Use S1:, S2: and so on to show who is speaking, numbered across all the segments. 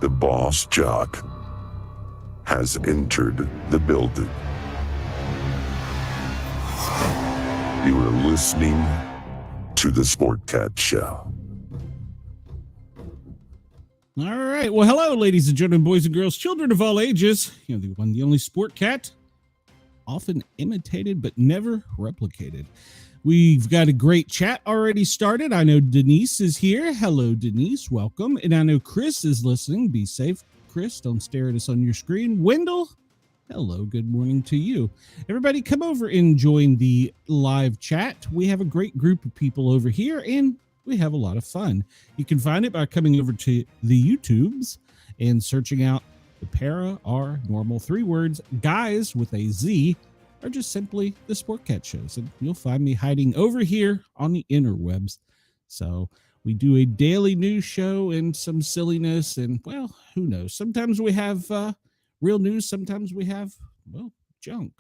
S1: The boss jock has entered the building. You are listening to the Sportcat Show.
S2: All right. Well, hello, ladies and gentlemen, boys and girls, children of all ages. You know, the one, the only Sportcat, often imitated but never replicated. We've got a great chat already started. I know Denise is here. Hello, Denise. Welcome. And I know Chris is listening. Be safe, Chris. Don't stare at us on your screen. Wendell, hello. Good morning to you. Everybody come over and join the live chat. We have a great group of people over here, and we have a lot of fun. You can find it by coming over to the YouTubes and searching out the Paranormal 3 words, guys with a Z, or just simply the Sportcat shows. And you'll find me hiding over here on the interwebs. So we do a daily news show and some silliness, and well, who knows? Sometimes we have real news. Sometimes we have, well, junk.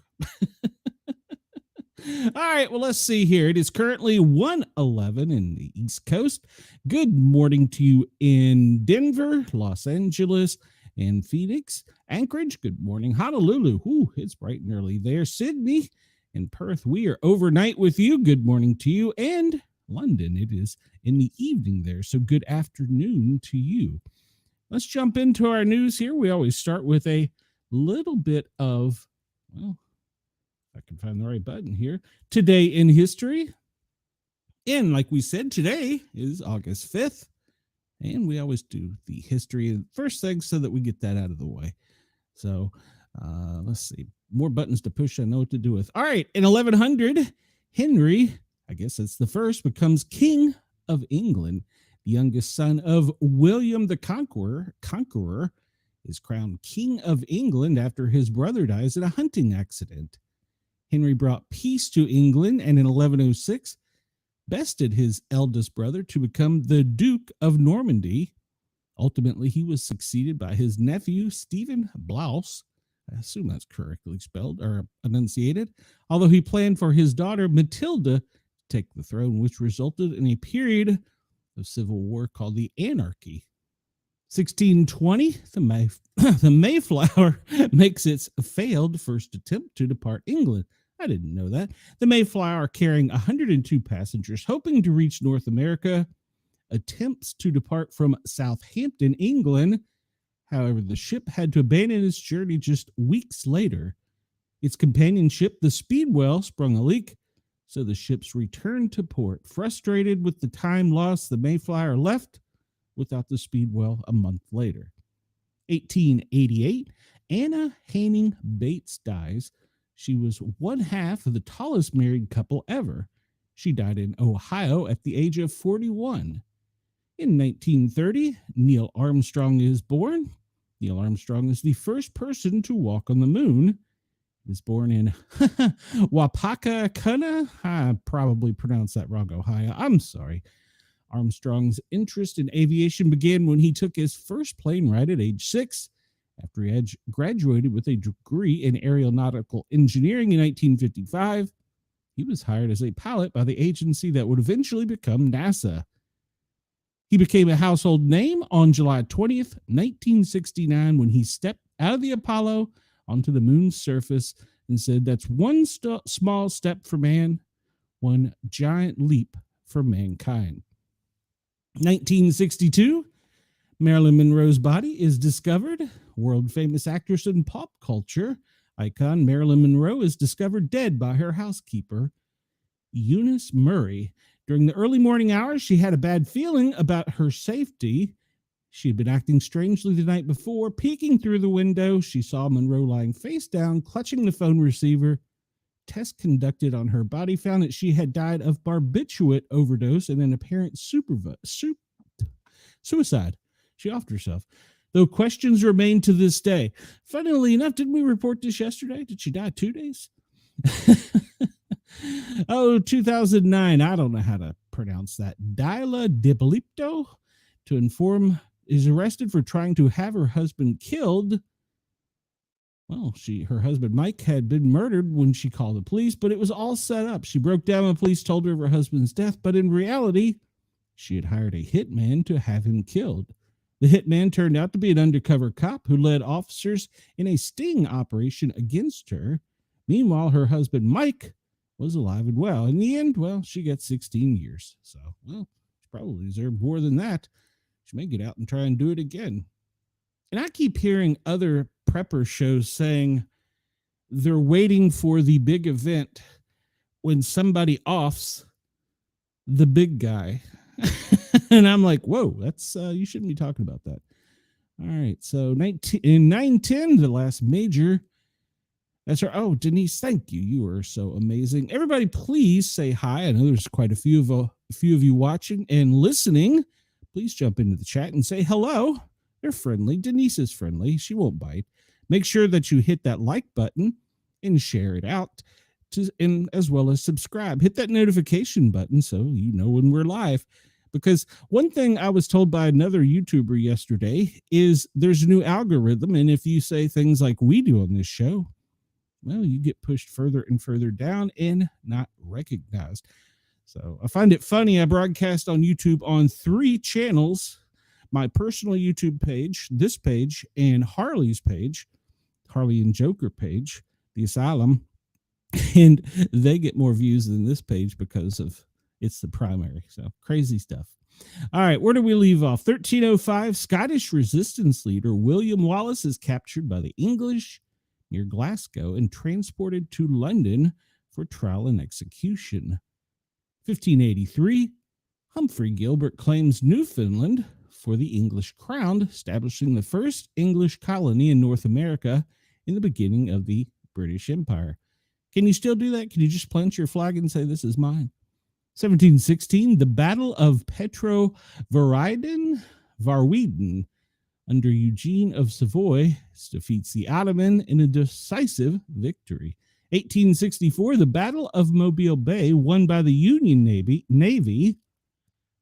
S2: All right, well, let's see here. It is currently 1:11 in the East Coast. Good morning to you in Denver, Los Angeles, and Phoenix. Anchorage, good morning. Honolulu, it's bright and early there. Sydney and Perth, we are overnight with you. Good morning to you. And London, it is in the evening there, so good afternoon to you. Let's jump into our news here. We always start with a little bit of, well, I can find the right button here. Today in history. And like we said, today is August 5th. And we always do the history first thing so that we get that out of the way. So let's see. More buttons to push. I know what to do with. All right. In 1100, Henry, I guess that's the first, becomes King of England. The youngest son of William the Conqueror is crowned King of England after his brother dies in a hunting accident. Henry brought peace to England, and in 1106, bested his eldest brother to become the Duke of Normandy. Ultimately, he was succeeded by his nephew, Stephen Blouse. I assume that's correctly spelled or enunciated, although he planned for his daughter, Matilda, to take the throne, which resulted in a period of civil war called the Anarchy. 1620, the Mayflower makes its failed first attempt to depart England. I didn't know that. The Mayflower, carrying 102 passengers, hoping to reach North America, attempts to depart from Southampton, England. However, the ship had to abandon its journey just weeks later. Its companion ship, the Speedwell, sprung a leak, so the ships returned to port. Frustrated with the time lost, the Mayflower left without the Speedwell a month later. 1888, Anna Hanning Bates dies. She was one half of the tallest married couple ever. She died in Ohio at the age of 41. In 1930, Neil Armstrong is born. Neil Armstrong is the first person to walk on the moon. He was born in Wapakakuna. I probably pronounced that wrong, Ohio. I'm sorry. Armstrong's interest in aviation began when he took his first plane ride at age 6. After he had graduated with a degree in aeronautical engineering in 1955, he was hired as a pilot by the agency that would eventually become NASA. He became a household name on July 20th, 1969, when he stepped out of the Apollo onto the moon's surface and said, "That's one small step for man, one giant leap for mankind." 1962, Marilyn Monroe's body is discovered. World-famous actress and pop culture icon Marilyn Monroe is discovered dead by her housekeeper, Eunice Murray. During the early morning hours, she had a bad feeling about her safety. She had been acting strangely the night before. Peeking through the window, she saw Monroe lying face down, clutching the phone receiver. Tests conducted on her body found that she had died of barbiturate overdose and an apparent suicide. She offed herself, though questions remain to this day. Funnily enough, didn't we report this yesterday? Did she die 2 days? 2009. I don't know how to pronounce that. Dyla Dipolipto is arrested for trying to have her husband killed. Well, her husband, Mike, had been murdered when she called the police, but it was all set up. She broke down when police told her of her husband's death, but in reality, she had hired a hitman to have him killed. The hitman turned out to be an undercover cop who led officers in a sting operation against her. Meanwhile, her husband, Mike, was alive and well. In the end, well, she got 16 years. So, well, she probably deserved more than that. She may get out and try and do it again. And I keep hearing other prepper shows saying they're waiting for the big event when somebody offs the big guy. And I'm like, whoa, that's you shouldn't be talking about that. All right, so in 910, the last major. That's right. Oh, Denise, thank you. You are so amazing. Everybody, please say hi. I know there's quite a few of you watching and listening. Please jump into the chat and say hello. They're friendly. Denise is friendly. She won't bite. Make sure that you hit that like button and share it out, and as well as subscribe. Hit that notification button so you know when we're live. Because one thing I was told by another YouTuber yesterday is there's a new algorithm, and if you say things like we do on this show, well, you get pushed further and further down and not recognized. So I find it funny. I broadcast on YouTube on 3 channels: my personal YouTube page, this page, and Harley's page, Harley and Joker page, the Asylum. And they get more views than this page because of it's the primary. So crazy stuff. All right, where do we leave off? 1305, Scottish resistance leader William Wallace is captured by the English near Glasgow and transported to London for trial and execution. 1583, Humphrey Gilbert claims Newfoundland for the English crown, establishing the first English colony in North America in the beginning of the British Empire. Can you still do that? Can you just plant your flag and say, this is mine? 1716, the Battle of Varweden under Eugene of Savoy defeats the Ottoman in a decisive victory. 1864, the Battle of Mobile Bay, won by the Union Navy,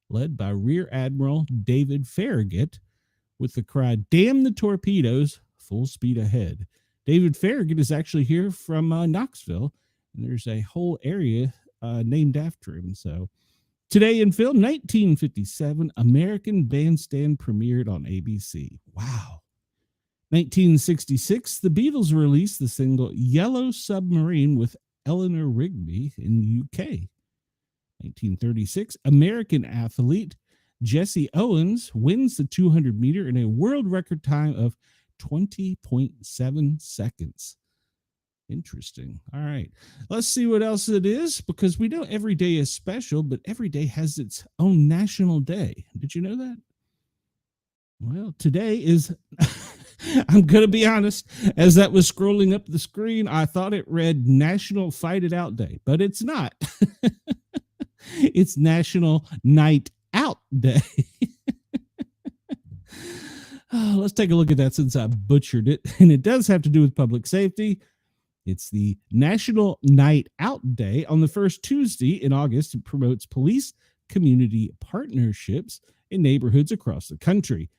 S2: led by Rear Admiral David Farragut, with the cry, "Damn the torpedoes, full speed ahead." David Farragut is actually here from Knoxville, and there's a whole area named after him. So today in film, 1957, American Bandstand premiered on ABC. Wow. 1966, the Beatles released the single Yellow Submarine with Eleanor Rigby in the UK. 1936, American athlete Jesse Owens wins the 200 meter in a world record time of 20.7 seconds. Interesting. All right. Let's see what else it is, because we know every day is special, but every day has its own national day. Did you know that? Well, today is, I'm going to be honest, as that was scrolling up the screen, I thought it read National Fight It Out Day, but it's not. It's National Night Out Day. Let's take a look at that since I butchered it. And it does have to do with public safety. It's the National Night Out Day on the first Tuesday in August. It promotes police community partnerships in neighborhoods across the country.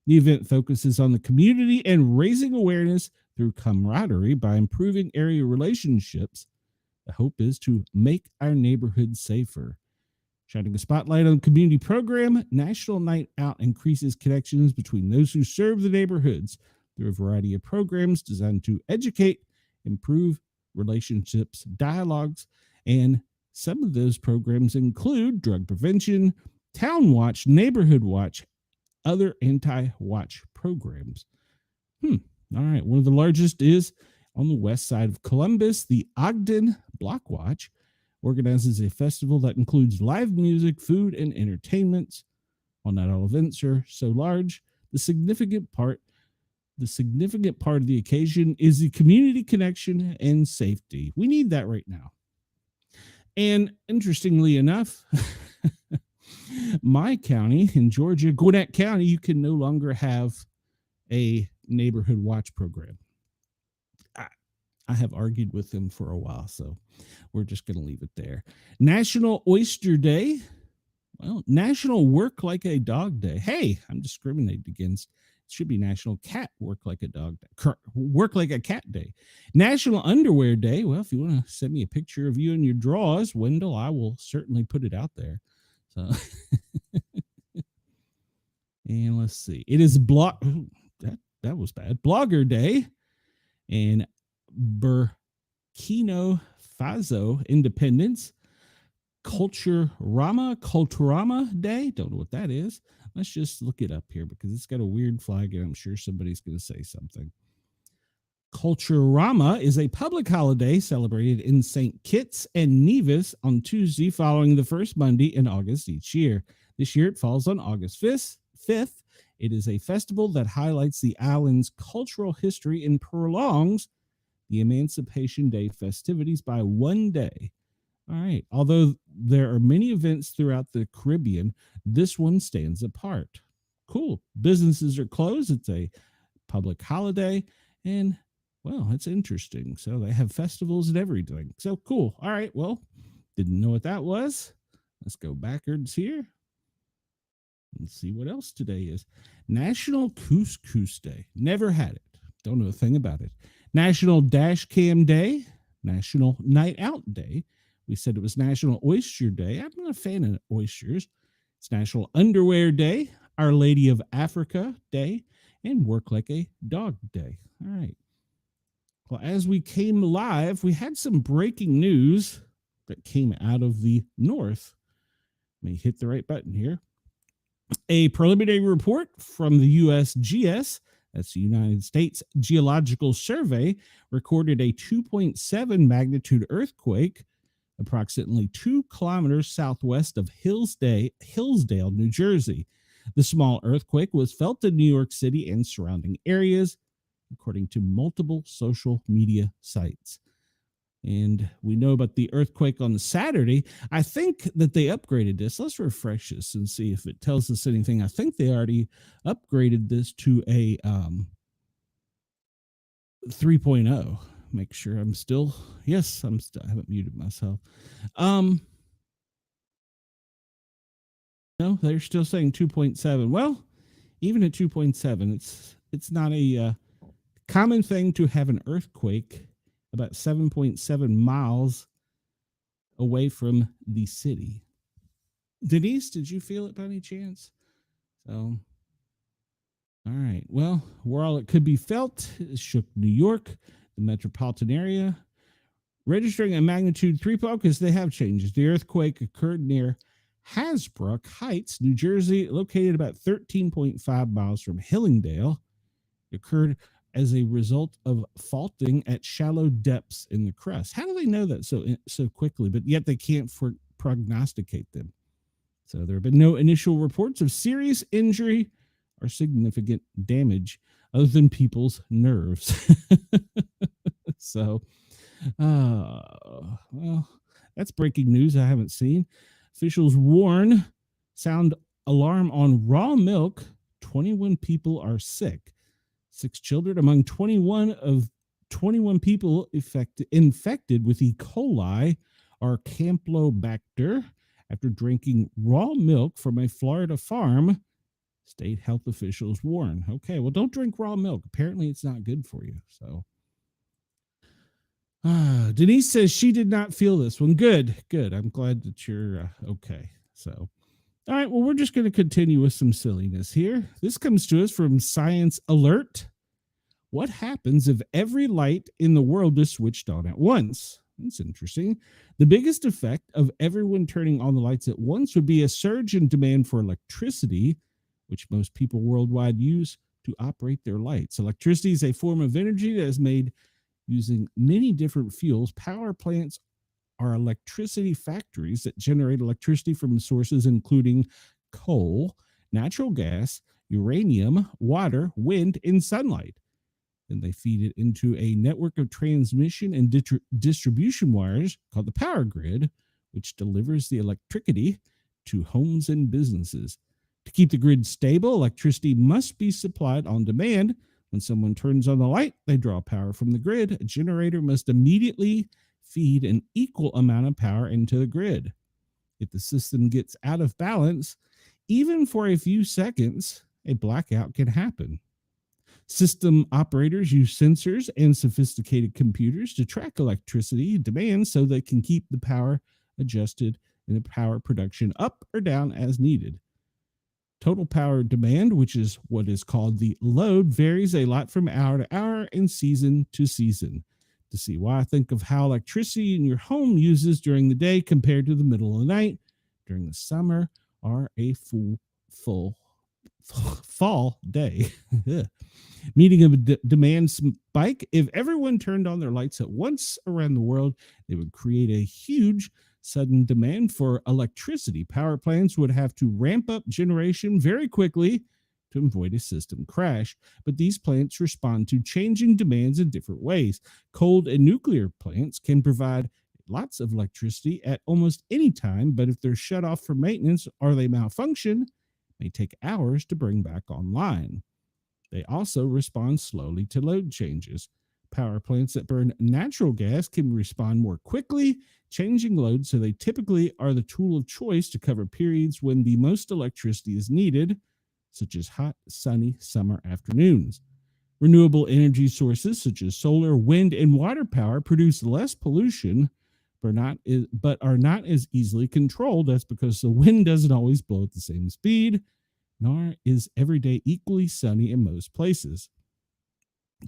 S2: The event focuses on the community and raising awareness through camaraderie by improving area relationships. The hope is to make our neighborhoods safer. Shining a spotlight on the community program, National Night Out increases connections between those who serve the neighborhoods through a variety of programs designed to educate, improve relationships, dialogues, and some of those programs include drug prevention, town watch, neighborhood watch, other anti-watch programs. All right. One of the largest is on the west side of Columbus. The Ogden Block Watch organizes a festival that includes live music, food, and entertainment. While not all events are so large, the significant part of the occasion is the community connection and safety. We need that right now. And interestingly enough, my county in Georgia, Gwinnett County, you can no longer have a neighborhood watch program. I have argued with them for a while, so we're just going to leave it there. National Oyster Day. Well, National Work Like a Dog Day. Hey, I'm discriminated against. It should be National Cat Work Like a Dog Day. Work Like a Cat Day. National Underwear Day. Well, if you want to send me a picture of you in your drawers, Wendell, I will certainly put it out there. So, And let's see. It is that was bad. Blogger Day and Burkina Faso Independence. Culturama Day. Don't know what that is. Let's just look it up here because it's got a weird flag and I'm sure somebody's going to say something. Culturama is a public holiday celebrated in St. Kitts and Nevis on Tuesday following the first Monday in August each year. This year it falls on August 5th. It is a festival that highlights the island's cultural history and prolongs the Emancipation Day festivities by one day. All right. Although there are many events throughout the Caribbean, this one stands apart. Cool. Businesses are closed. It's a public holiday. And, well, it's interesting. So they have festivals and everything. So cool. All right. Well, didn't know what that was. Let's go backwards here and see what else today is. National Couscous Day. Never had it. Don't know a thing about it. National Dash Cam Day. National Night Out Day. We said it was National Oyster Day. I'm not a fan of oysters. It's National Underwear Day, Our Lady of Africa Day, and Work Like a Dog Day. All right. Well, as we came live, we had some breaking news that came out of the north. Let me hit the right button here. A preliminary report from the USGS, that's the United States Geological Survey, recorded a 2.7 magnitude earthquake approximately 2 kilometers southwest of Hillsdale, New Jersey. The small earthquake was felt in New York City and surrounding areas, according to multiple social media sites. And we know about the earthquake on Saturday. I think that they upgraded this. Let's refresh this and see if it tells us anything. I think they already upgraded this to a 3.0. Make sure I'm still, yes, I haven't muted myself. No, they're still saying 2.7. Well, even at 2.7, it's not a common thing to have an earthquake about 7.7 miles away from the city. Denise, did you feel it by any chance? So, all right. Well, where all it could be felt, it shook New York, the metropolitan area, registering a magnitude 3 because they have changes. The earthquake occurred near Hasbrook Heights, New Jersey, located about 13.5 miles from Hillsdale. It occurred as a result of faulting at shallow depths in the crust. How do they know that so quickly, but yet they can't prognosticate them? So there have been no initial reports of serious injury or significant damage other than people's nerves. So, well, that's breaking news I haven't seen. Officials sound alarm on raw milk. 21 people are sick. 6 children among 21 people infected with E. coli or Campylobacter after drinking raw milk from a Florida farm, state health officials warn. Okay, well, don't drink raw milk. Apparently, it's not good for you. So, Denise says she did not feel this one. Good. I'm glad that you're okay. So, all right, well, we're just going to continue with some silliness here. This comes to us from Science Alert. What happens if every light in the world is switched on at once? That's interesting. The biggest effect of everyone turning on the lights at once would be a surge in demand for electricity, which most people worldwide use to operate their lights. Electricity is a form of energy that is made using many different fuels. Power plants are electricity factories that generate electricity from sources including coal, natural gas, uranium, water, wind, and sunlight. Then they feed it into a network of transmission and distribution wires called the power grid, which delivers the electricity to homes and businesses. To keep the grid stable, electricity must be supplied on demand. When someone turns on the light, they draw power from the grid. A generator must immediately feed an equal amount of power into the grid. If the system gets out of balance, even for a few seconds, a blackout can happen. System operators use sensors and sophisticated computers to track electricity demand so they can keep the power adjusted and the power production up or down as needed. Total power demand, which is what is called the load, varies a lot from hour to hour and season to season. To see why, think of how electricity in your home uses during the day compared to the middle of the night during the summer or a full fall day. Meeting of a demand spike. If everyone turned on their lights at once around the world, they would create a huge sudden demand for electricity. Power plants would have to ramp up generation very quickly to avoid a system crash. But these plants respond to changing demands in different ways. Coal and nuclear plants can provide lots of electricity at almost any time, but if they're shut off for maintenance or they malfunction, it may take hours to bring back online. They also respond slowly to load changes. Power plants that burn natural gas can respond more quickly, changing loads, so they typically are the tool of choice to cover periods when the most electricity is needed, such as hot, sunny summer afternoons. Renewable energy sources such as solar, wind, and water power produce less pollution, but are not as easily controlled. That's because the wind doesn't always blow at the same speed, nor is every day equally sunny in most places.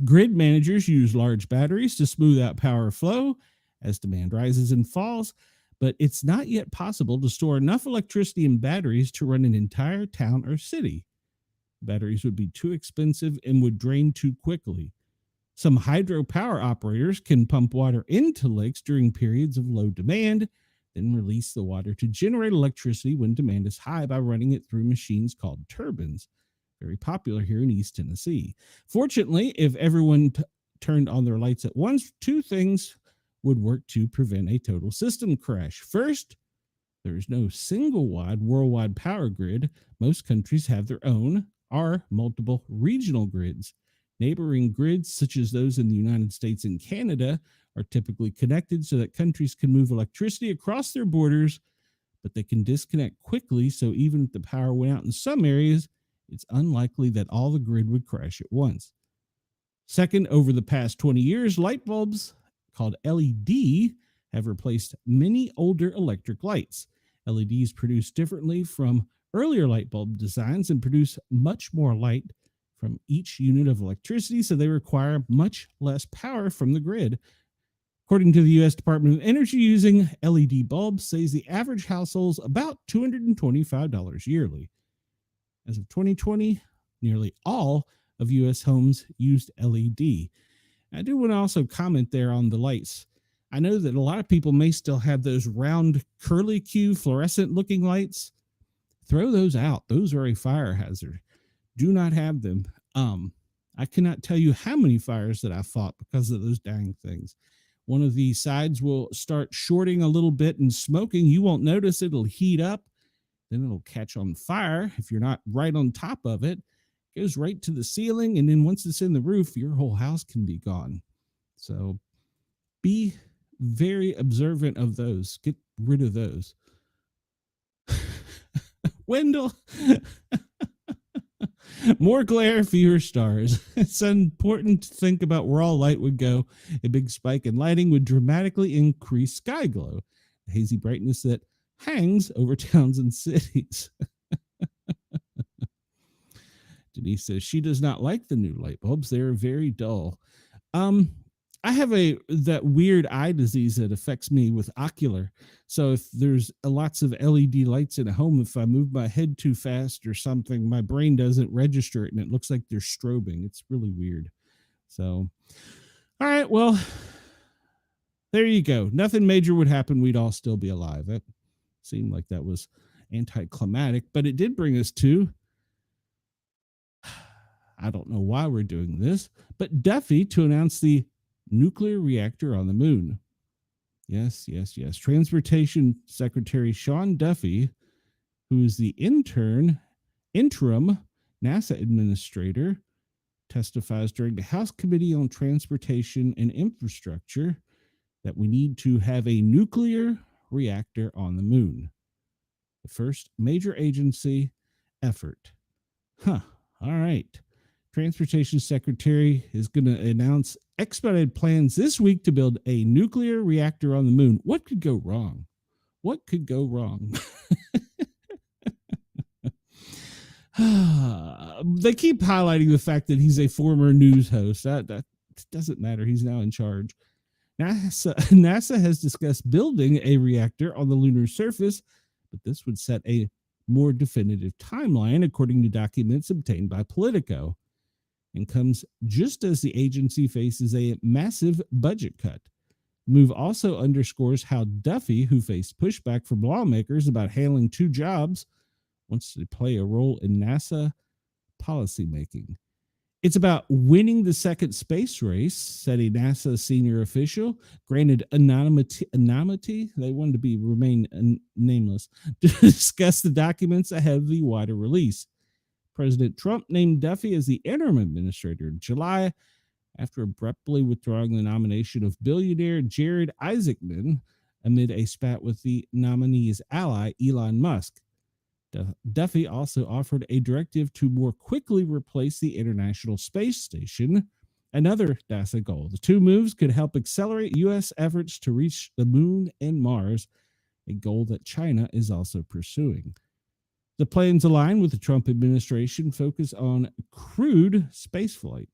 S2: Grid managers use large batteries to smooth out power flow as demand rises and falls, but it's not yet possible to store enough electricity in batteries to run an entire town or city. Batteries would be too expensive and would drain too quickly. Some hydropower operators can pump water into lakes during periods of low demand, then release the water to generate electricity when demand is high by running it through machines called turbines. Very popular here in East Tennessee. Fortunately, if everyone turned on their lights at once, two things would work to prevent a total system crash. First, there is no single worldwide power grid. Most countries have their own or multiple regional grids. Neighboring grids, such as those in the United States and Canada, are typically connected so that countries can move electricity across their borders, but they can disconnect quickly, so even if the power went out in some areas, it's unlikely that all the grid would crash at once. Second, over the past 20 years, light bulbs called LED have replaced many older electric lights. LEDs produce differently from earlier light bulb designs and produce much more light from each unit of electricity, so they require much less power from the grid. According to the U.S. Department of Energy, using LED bulbs saves the average households about $225 yearly. As of 2020, nearly all of U.S. homes used LED. I do want to also comment there on the lights. I know that a lot of people may still have those round curly Q fluorescent looking lights. Throw those out. Those are a fire hazard. Do not have them. I cannot tell you how many fires that I fought because of those dang things. One of the sides will start shorting a little bit and smoking. You won't notice. It'll heat up. Then it'll catch on fire if you're not right on top of it. It goes right to the ceiling, and then once it's in the roof, your whole house can be gone. So be very observant of those. Get rid of those. Wendell, more glare, fewer stars. It's important to think about where all light would go. A big spike in lighting would dramatically increase sky glow, the hazy brightness that hangs over towns and cities. Denise says she does not like the new light bulbs. They're very dull. I have that weird eye disease that affects me with ocular. So if there's lots of LED lights in a home, if I move my head too fast or something, my brain doesn't register it and it looks like they're strobing. It's really weird. So, all right, well, there you go. Nothing major would happen. We'd all still be alive. That seemed like that was anticlimactic, but it did bring us to, I don't know why we're doing this, but Duffy to announce the nuclear reactor on the moon. Yes. Transportation Secretary Sean Duffy, who is the interim NASA administrator, testifies during the House Committee on Transportation and Infrastructure that we need to have a nuclear reactor on the moon. The first major agency effort. All right. Transportation Secretary is going to announce expedited plans this week to build a nuclear reactor on the moon. What could go wrong? They keep highlighting the fact that he's a former news host. That doesn't matter. He's now in charge. NASA has discussed building a reactor on the lunar surface, but this would set a more definitive timeline, according to documents obtained by Politico, and comes just as the agency faces a massive budget cut. The move also underscores how Duffy, who faced pushback from lawmakers about handling two jobs, wants to play a role in NASA policymaking. It's about winning the second space race, said a NASA senior official, granted anonymity. They wanted to remain nameless, to discuss the documents ahead of the wider release. President Trump named Duffy as the interim administrator in July after abruptly withdrawing the nomination of billionaire Jared Isaacman amid a spat with the nominee's ally, Elon Musk. Duffy also offered a directive to more quickly replace the International Space Station, another NASA goal. The two moves could help accelerate U.S. efforts to reach the moon and Mars, a goal that China is also pursuing. The plans align with the Trump administration focus on crewed spaceflight.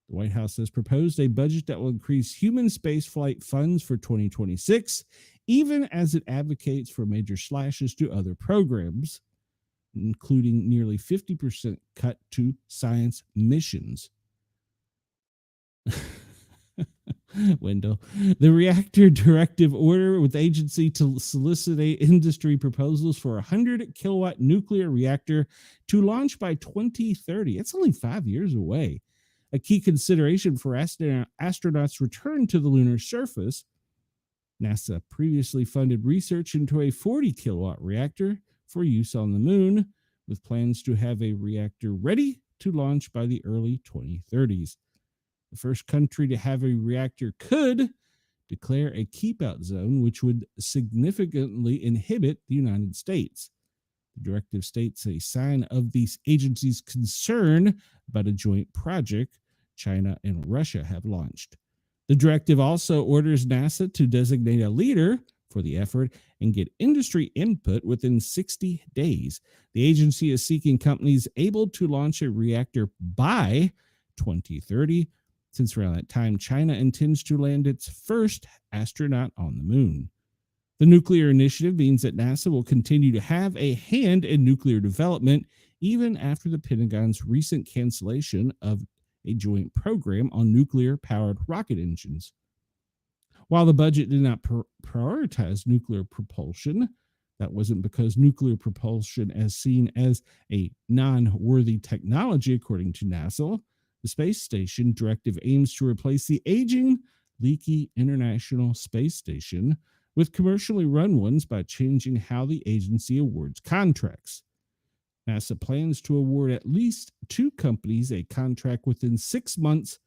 S2: The White House has proposed a budget that will increase human spaceflight funds for 2026, even as it advocates for major slashes to other programs, including nearly 50% cut to science missions. Wendell, the reactor directive order with agency to solicit industry proposals for a 100 kilowatt nuclear reactor to launch by 2030. It's only 5 years away. A key consideration for astronauts' return to the lunar surface. NASA previously funded research into a 40 kilowatt reactor for use on the moon, with plans to have a reactor ready to launch by the early 2030s. The first country to have a reactor could declare a keep-out zone, which would significantly inhibit the United States. The directive states a sign of the agency's concern about a joint project China and Russia have launched. The directive also orders NASA to designate a leader for the effort and get industry input within 60 days. The agency is seeking companies able to launch a reactor by 2030, since around that time China intends to land its first astronaut on the moon. The nuclear initiative means that NASA will continue to have a hand in nuclear development even after the Pentagon's recent cancellation of a joint program on nuclear-powered rocket engines. While the budget did not prioritize nuclear propulsion, that wasn't because nuclear propulsion is seen as a non-worthy technology, according to NASA. The space station directive aims to replace the aging, leaky International Space Station with commercially run ones by changing how the agency awards contracts. NASA plans to award at least 2 companies a contract within 6 months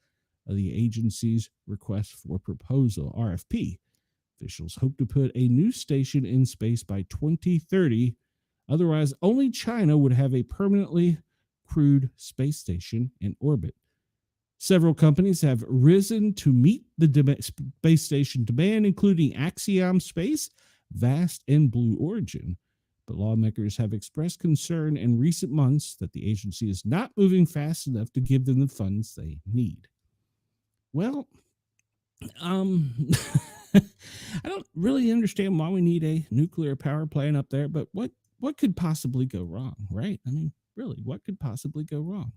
S2: of the agency's request for proposal, RFP. Officials hope to put a new station in space by 2030. Otherwise, only China would have a permanently crewed space station in orbit. Several companies have risen to meet the space station demand, including Axiom Space, Vast, and Blue Origin. But lawmakers have expressed concern in recent months that the agency is not moving fast enough to give them the funds they need. Well, I don't really understand why we need a nuclear power plant up there, but what could possibly go wrong, right? I mean, really, what could possibly go wrong?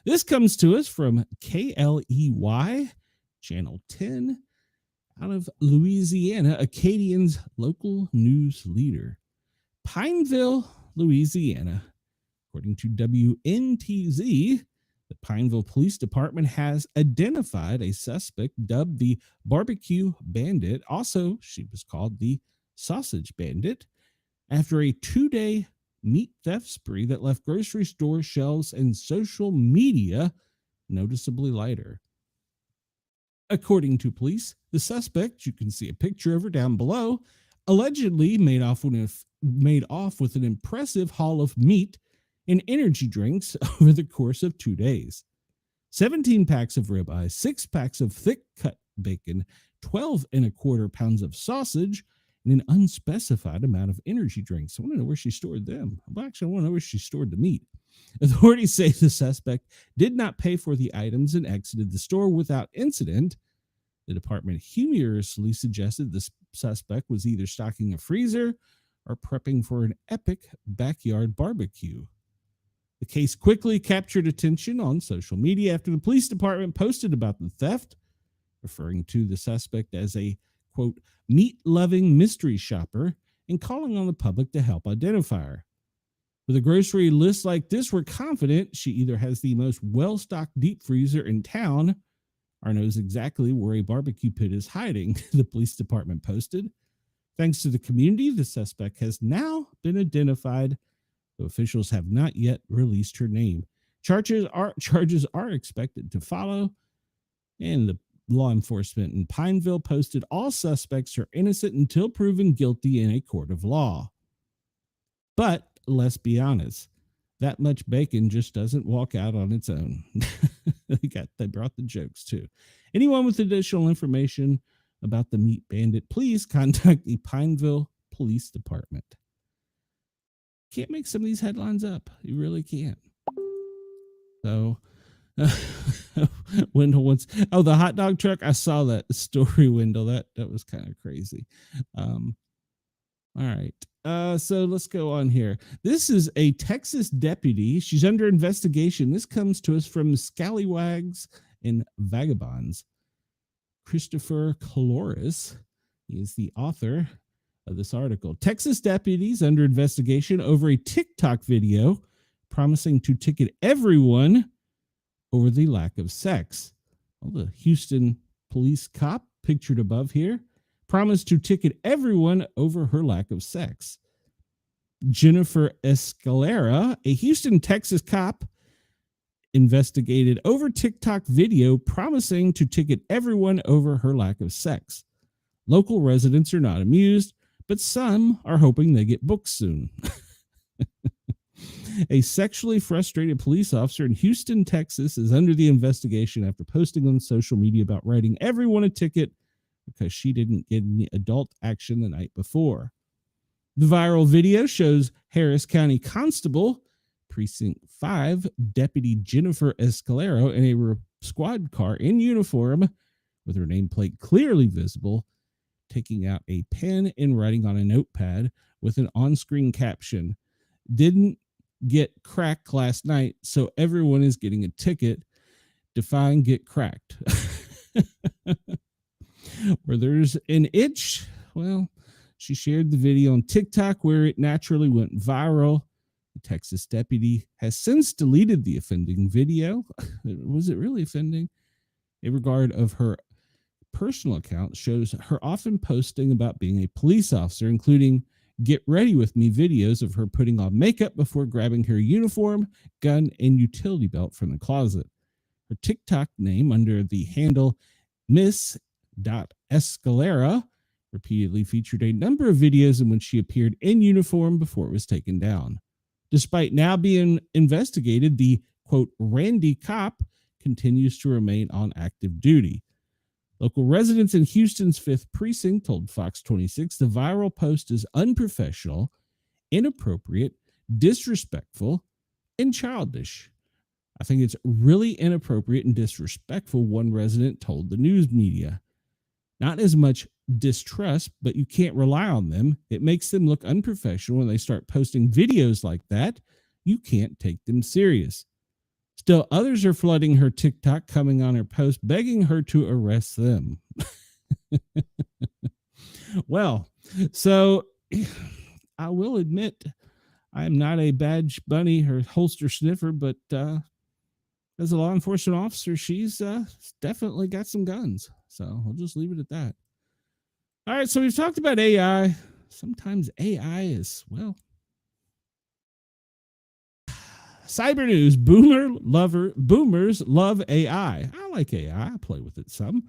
S2: This comes to us from KLEY, Channel 10, out of Louisiana, Acadian's local news leader. Pineville, Louisiana. According to WNTZ, the Pineville Police Department has identified a suspect dubbed the Barbecue Bandit. Also, she was called the Sausage Bandit, after a 2-day meat theft spree that left grocery store shelves and social media noticeably lighter. According to police, the suspect, you can see a picture of her down below, allegedly made off with an impressive haul of meat and energy drinks over the course of 2 days. 17 packs of ribeye, 6 packs of thick-cut bacon, 12.25 pounds of sausage, and an unspecified amount of energy drinks. I want to know where she stored them. Well, actually, I want to know where she stored the meat. Authorities say the suspect did not pay for the items and exited the store without incident. The department humorously suggested the suspect was either stocking a freezer or prepping for an epic backyard barbecue. The case quickly captured attention on social media after the police department posted about the theft, referring to the suspect as a, quote, meat-loving mystery shopper and calling on the public to help identify her. With a grocery list like this, we're confident she either has the most well-stocked deep freezer in town or knows exactly where a barbecue pit is hiding, the police department posted. Thanks to the community, the suspect has now been identified, though officials have not yet released her name. Charges are expected to follow, and the law enforcement in Pineville posted all suspects are innocent until proven guilty in a court of law. But let's be honest, that much bacon just doesn't walk out on its own. They brought the jokes too. Anyone with additional information about the meat bandit, please contact the Pineville Police Department. Can't make some of these headlines up. You really can't. So, Wendell wants, the hot dog truck. I saw that story, Wendell. That was kind of crazy. All right. So let's go on here. This is a Texas deputy. She's under investigation. This comes to us from Scallywags and Vagabonds. Christopher Caloris is the author of this article. Texas deputies under investigation over a TikTok video promising to ticket everyone over the lack of sex. Well, the Houston police cop, pictured above here, promised to ticket everyone over her lack of sex. Jennifer Escalera, a Houston, Texas cop, investigated over TikTok video promising to ticket everyone over her lack of sex. Local residents are not amused, but some are hoping they get booked soon. A sexually frustrated police officer in Houston, Texas, is under the investigation after posting on social media about writing everyone a ticket because she didn't get any adult action the night before. The viral video shows Harris County Constable, Precinct 5, Deputy Jennifer Escalero in a squad car in uniform with her nameplate clearly visible, taking out a pen and writing on a notepad with an on-screen caption, "Didn't get cracked last night, so everyone is getting a ticket. Define get cracked." Where there's an itch, well, she shared the video on TikTok where it naturally went viral. The Texas deputy has since deleted the offending video. Was it really offending? A regard of her personal account shows her often posting about being a police officer, including "get ready with me" videos of her putting on makeup before grabbing her uniform, gun, and utility belt from the closet. Her TikTok name under the handle Miss.Escalera repeatedly featured a number of videos in which she appeared in uniform before it was taken down. Despite now being investigated, the, quote, Randy cop continues to remain on active duty. Local residents in Houston's 5th Precinct told Fox 26 the viral post is unprofessional, inappropriate, disrespectful, and childish. I think it's really inappropriate and disrespectful, one resident told the news media. Not as much distrust, but you can't rely on them. It makes them look unprofessional when they start posting videos like that. You can't take them serious. Still, others are flooding her TikTok, coming on her post, begging her to arrest them. Well, so I will admit I'm not a badge bunny or holster sniffer, but as a law enforcement officer, she's definitely got some guns. So I'll just leave it at that. All right, so we've talked about AI. Sometimes AI is, well, cyber news. Boomers love AI. I like AI. I play with it some.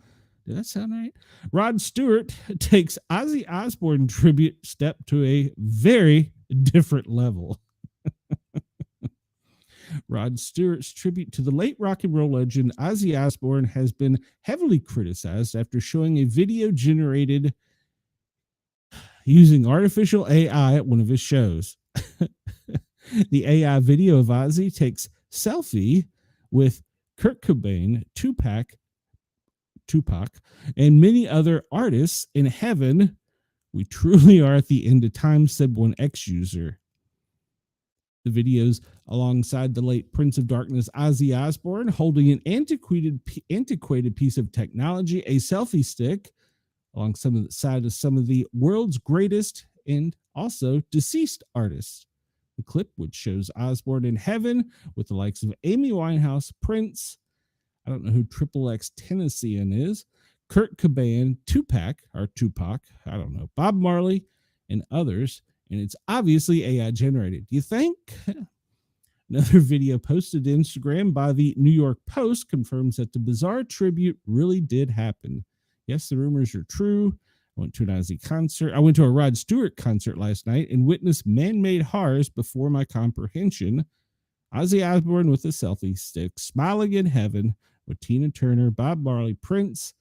S2: Did that sound right? Rod Stewart takes Ozzy Osbourne tribute step to a very different level. Rod Stewart's tribute to the late rock and roll legend Ozzy Osbourne has been heavily criticized after showing a video generated using artificial AI at one of his shows. The AI video of Ozzy takes selfie with Kurt Cobain, Tupac, and many other artists in heaven. We truly are at the end of time, said one X user. The videos alongside the late Prince of Darkness Ozzy Osbourne holding an antiquated piece of technology, a selfie stick, alongside of some of the world's greatest and also deceased artists. The clip, which shows Osbourne in heaven with the likes of Amy Winehouse, Prince, I don't know who Triple X Tennessean is, Kurt Cobain, Tupac, I don't know, Bob Marley, and others. And it's obviously AI generated. Do you think? Another video posted to Instagram by the New York Post confirms that the bizarre tribute really did happen. Yes, the rumors are true. I went to an Ozzy concert. I went to a Rod Stewart concert last night and witnessed man-made horrors before my comprehension. Ozzy Osbourne with a selfie stick, smiling in heaven with Tina Turner, Bob Marley, Prince.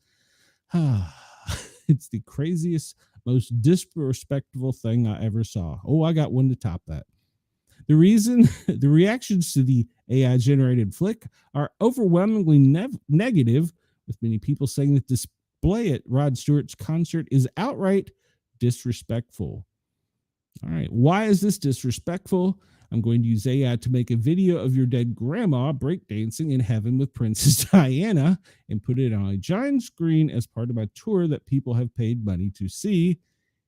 S2: It's the craziest, most disrespectful thing I ever saw. Oh, I got one to top that. The reactions to the AI-generated flick are overwhelmingly negative, with many people saying that display at Rod Stewart's concert is outright disrespectful. All right, why is this disrespectful? I'm going to use AI to make a video of your dead grandma breakdancing in heaven with Princess Diana and put it on a giant screen as part of my tour that people have paid money to see.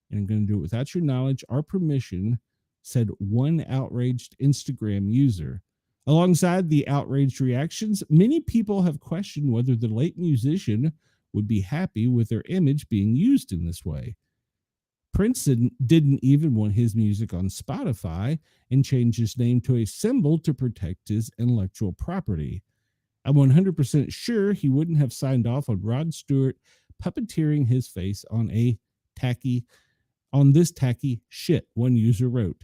S2: And I'm going to do it without your knowledge or permission, said one outraged Instagram user. Alongside the outraged reactions, many people have questioned whether the late musician would be happy with their image being used in this way. Prince didn't even want his music on Spotify and changed his name to a symbol to protect his intellectual property. I'm 100% sure he wouldn't have signed off on Rod Stewart puppeteering his face on this tacky shit, one user wrote.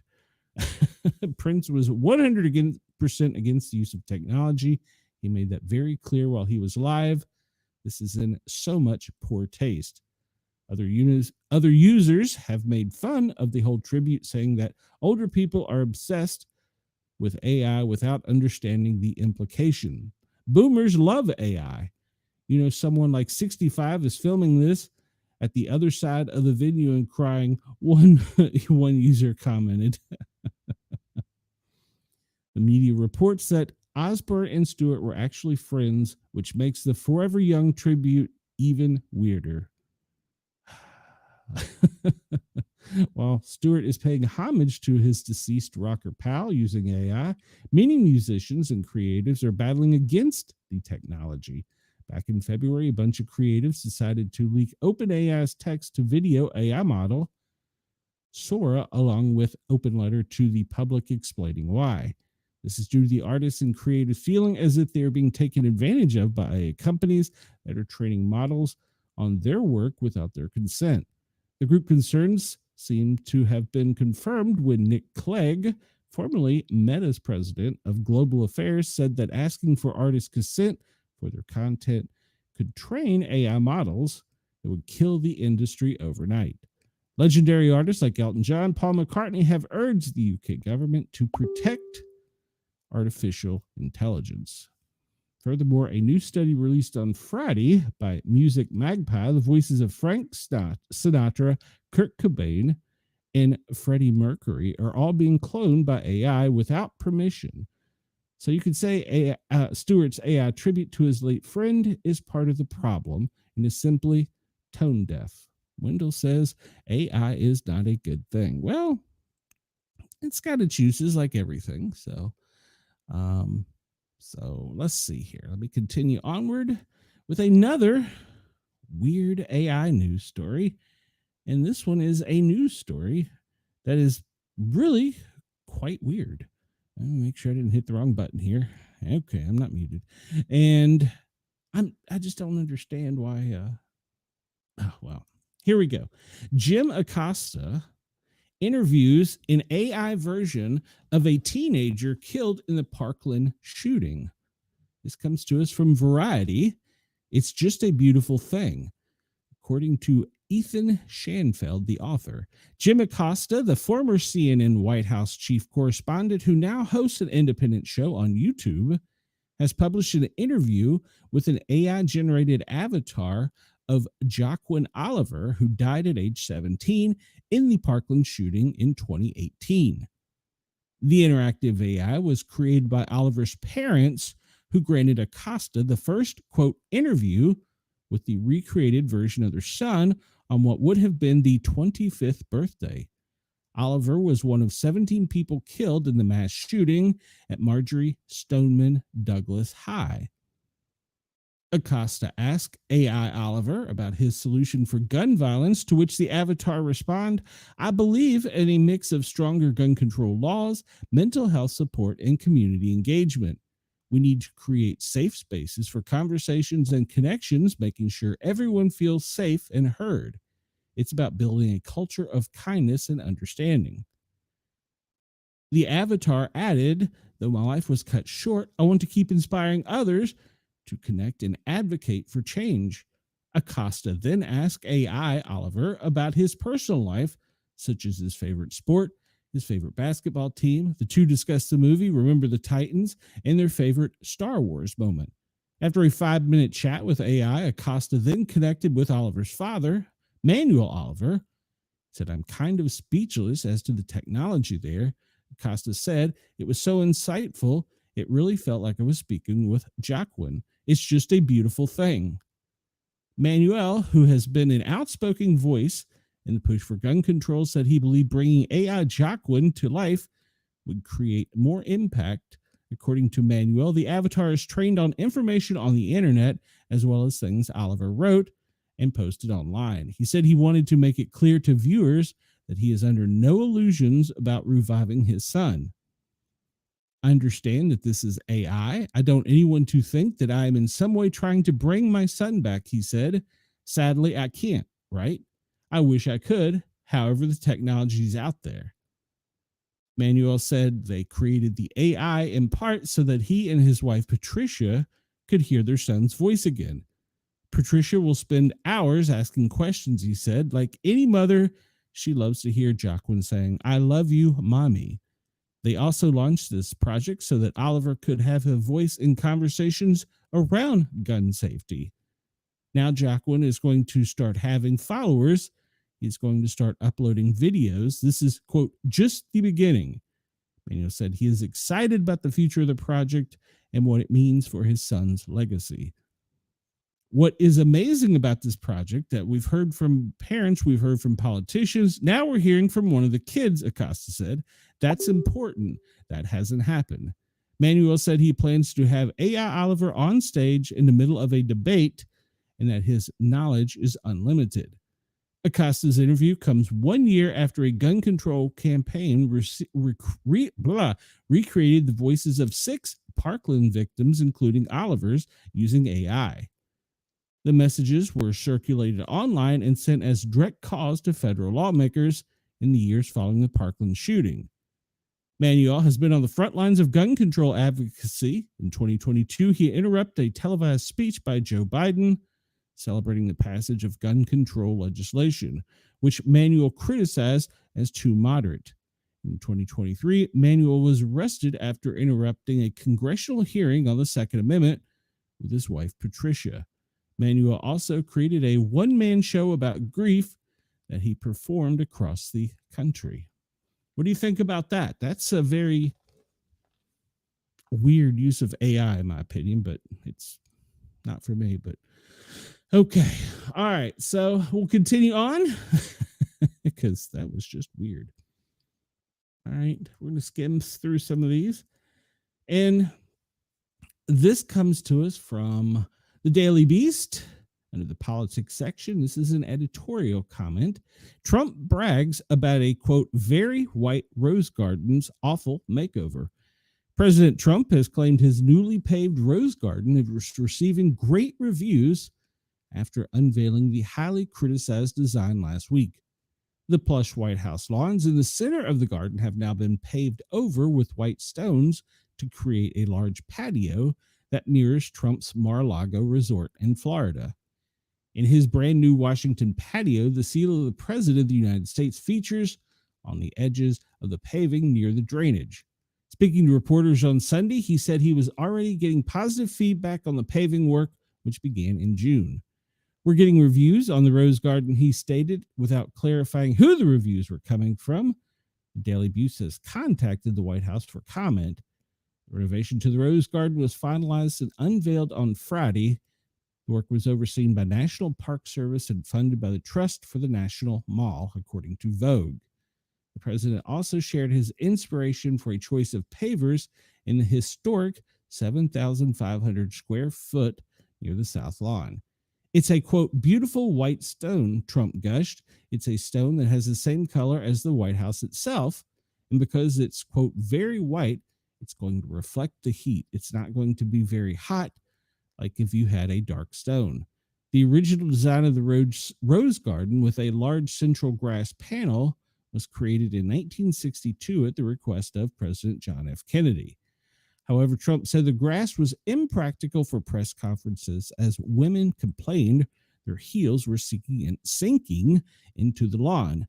S2: Prince was 100% against the use of technology. He made that very clear while he was live. This is in so much poor taste. Other users have made fun of the whole tribute, saying that older people are obsessed with AI without understanding the implication. Boomers love AI. You know, someone like 65 is filming this at the other side of the video and crying, one user commented. The media reports that Osbourne and Stewart were actually friends, which makes the Forever Young tribute even weirder. While Stewart is paying homage to his deceased rocker pal using AI, many musicians and creatives are battling against the technology. Back in February, a bunch of creatives decided to leak OpenAI's text-to-video AI model, Sora, along with open letter to the public explaining why. This is due to the artists and creatives feeling as if they are being taken advantage of by AI companies that are training models on their work without their consent. The group concerns seem to have been confirmed when Nick Clegg, formerly Meta's president of global affairs, said that asking for artists' consent for their content could train AI models that would kill the industry overnight. Legendary artists like Elton John, Paul McCartney have urged the UK government to protect artificial intelligence. Furthermore, a new study released on Friday by Music Magpie, the voices of Frank Sinatra, Kurt Cobain, and Freddie Mercury are all being cloned by AI without permission. So you could say Stewart's AI tribute to his late friend is part of the problem and is simply tone deaf. Wendell says AI is not a good thing. Well, it's got its uses like everything. So let's see here. Let me continue onward with another weird AI news story. And this one is a news story that is really quite weird. Let me make sure I didn't hit the wrong button here. Okay, I'm not muted. And I just don't understand why. Well, here we go. Jim Acosta interviews an AI version of a teenager killed in the Parkland shooting. This comes to us from Variety. It's just a beautiful thing. According to Ethan Schanfeld, the author. Jim Acosta, the former CNN White House chief correspondent who now hosts an independent show on YouTube, has published an interview with an AI generated avatar of Joaquin Oliver, who died at age 17 in the Parkland shooting in 2018. The interactive AI was created by Oliver's parents, who granted Acosta the first, quote, interview with the recreated version of their son on what would have been the 25th birthday. Oliver was one of 17 people killed in the mass shooting at Marjorie Stoneman Douglas High. Acosta asked AI Oliver about his solution for gun violence, to which the avatar responded, "I believe in a mix of stronger gun control laws, mental health support, and community engagement. We need to create safe spaces for conversations and connections, making sure everyone feels safe and heard. It's about building a culture of kindness and understanding." The avatar added, "Though my life was cut short, I want to keep inspiring others to connect and advocate for change." Acosta then asked AI Oliver about his personal life, such as his favorite sport, his favorite basketball team. The two discussed the movie Remember the Titans and their favorite Star Wars moment. After a 5-minute chat with AI, Acosta then connected with Oliver's father, Manuel Oliver. Said, "I'm kind of speechless as to the technology there." Acosta said, "It was so insightful. It really felt like I was speaking with Joaquin. It's just a beautiful thing." Manuel, who has been an outspoken voice in the push for gun control, said he believed bringing AI Joaquin to life would create more impact. According to Manuel, the avatar is trained on information on the internet as well as things Oliver wrote and posted online. He said he wanted to make it clear to viewers that he is under no illusions about reviving his son. "I understand that this is AI. I don't want anyone to think that I am in some way trying to bring my son back," he said. "Sadly, I can't, right? I wish I could. However, the technology is out there." Manuel said they created the AI in part so that he and his wife Patricia could hear their son's voice again. Patricia will spend hours asking questions, he said. Like any mother, she loves to hear Joaquin saying, "I love you, mommy." They also launched this project so that Oliver could have a voice in conversations around gun safety. Now Joaquin is going to start having followers. He's going to start uploading videos. This is, quote, "just the beginning." Manuel said he is excited about the future of the project and what it means for his son's legacy. What is amazing about this project that we've heard from parents, we've heard from politicians, now we're hearing from one of the kids, Acosta said. That's important. That hasn't happened. Manuel said he plans to have AI Oliver on stage in the middle of a debate and that his knowledge is unlimited. Acosta's interview comes 1 year after a gun control campaign recreated the voices of 6 Parkland victims, including Oliver's, using AI. The messages were circulated online and sent as direct calls to federal lawmakers in the years following the Parkland shooting. Manuel has been on the front lines of gun control advocacy. In 2022, he interrupted a televised speech by Joe Biden celebrating the passage of gun control legislation, which Manuel criticized as too moderate. In 2023, Manuel was arrested after interrupting a congressional hearing on the Second Amendment with his wife, Patricia. Manuel also created a one-man show about grief that he performed across the country. What do you think about that? That's a very weird use of AI, in my opinion, but it's not for me. But okay. All right. So we'll continue on because that was just weird. All right. We're going to skim through some of these. And this comes to us from the Daily Beast under the politics section. This is an editorial comment. Trump brags about a, quote, "very white rose garden's awful makeover." President Trump has claimed his newly paved rose garden is receiving great reviews after unveiling the highly criticized design last week. The plush White House lawns in the center of the garden have now been paved over with white stones to create a large patio that mirrors Trump's Mar-a-Lago resort in Florida. In his brand new Washington patio, the seal of the President of the United States features on the edges of the paving near the drainage. Speaking to reporters on Sunday, he said he was already getting positive feedback on the paving work, which began in June. We're getting reviews on the Rose Garden, he stated, without clarifying who the reviews were coming from. The Daily Bugle has contacted the White House for comment. The renovation to the Rose Garden was finalized and unveiled on Friday. The work was overseen by National Park Service and funded by the Trust for the National Mall, according to Vogue. The president also shared his inspiration for a choice of pavers in the historic 7,500 square foot near the South Lawn. It's a, quote, beautiful white stone, Trump gushed. It's a stone that has the same color as the White House itself. And because it's, quote, very white, it's going to reflect the heat. It's not going to be very hot, like if you had a dark stone. The original design of the Rose Garden with a large central grass panel was created in 1962 at the request of President John F. Kennedy. However, Trump said the grass was impractical for press conferences as women complained their heels were sinking into the lawn,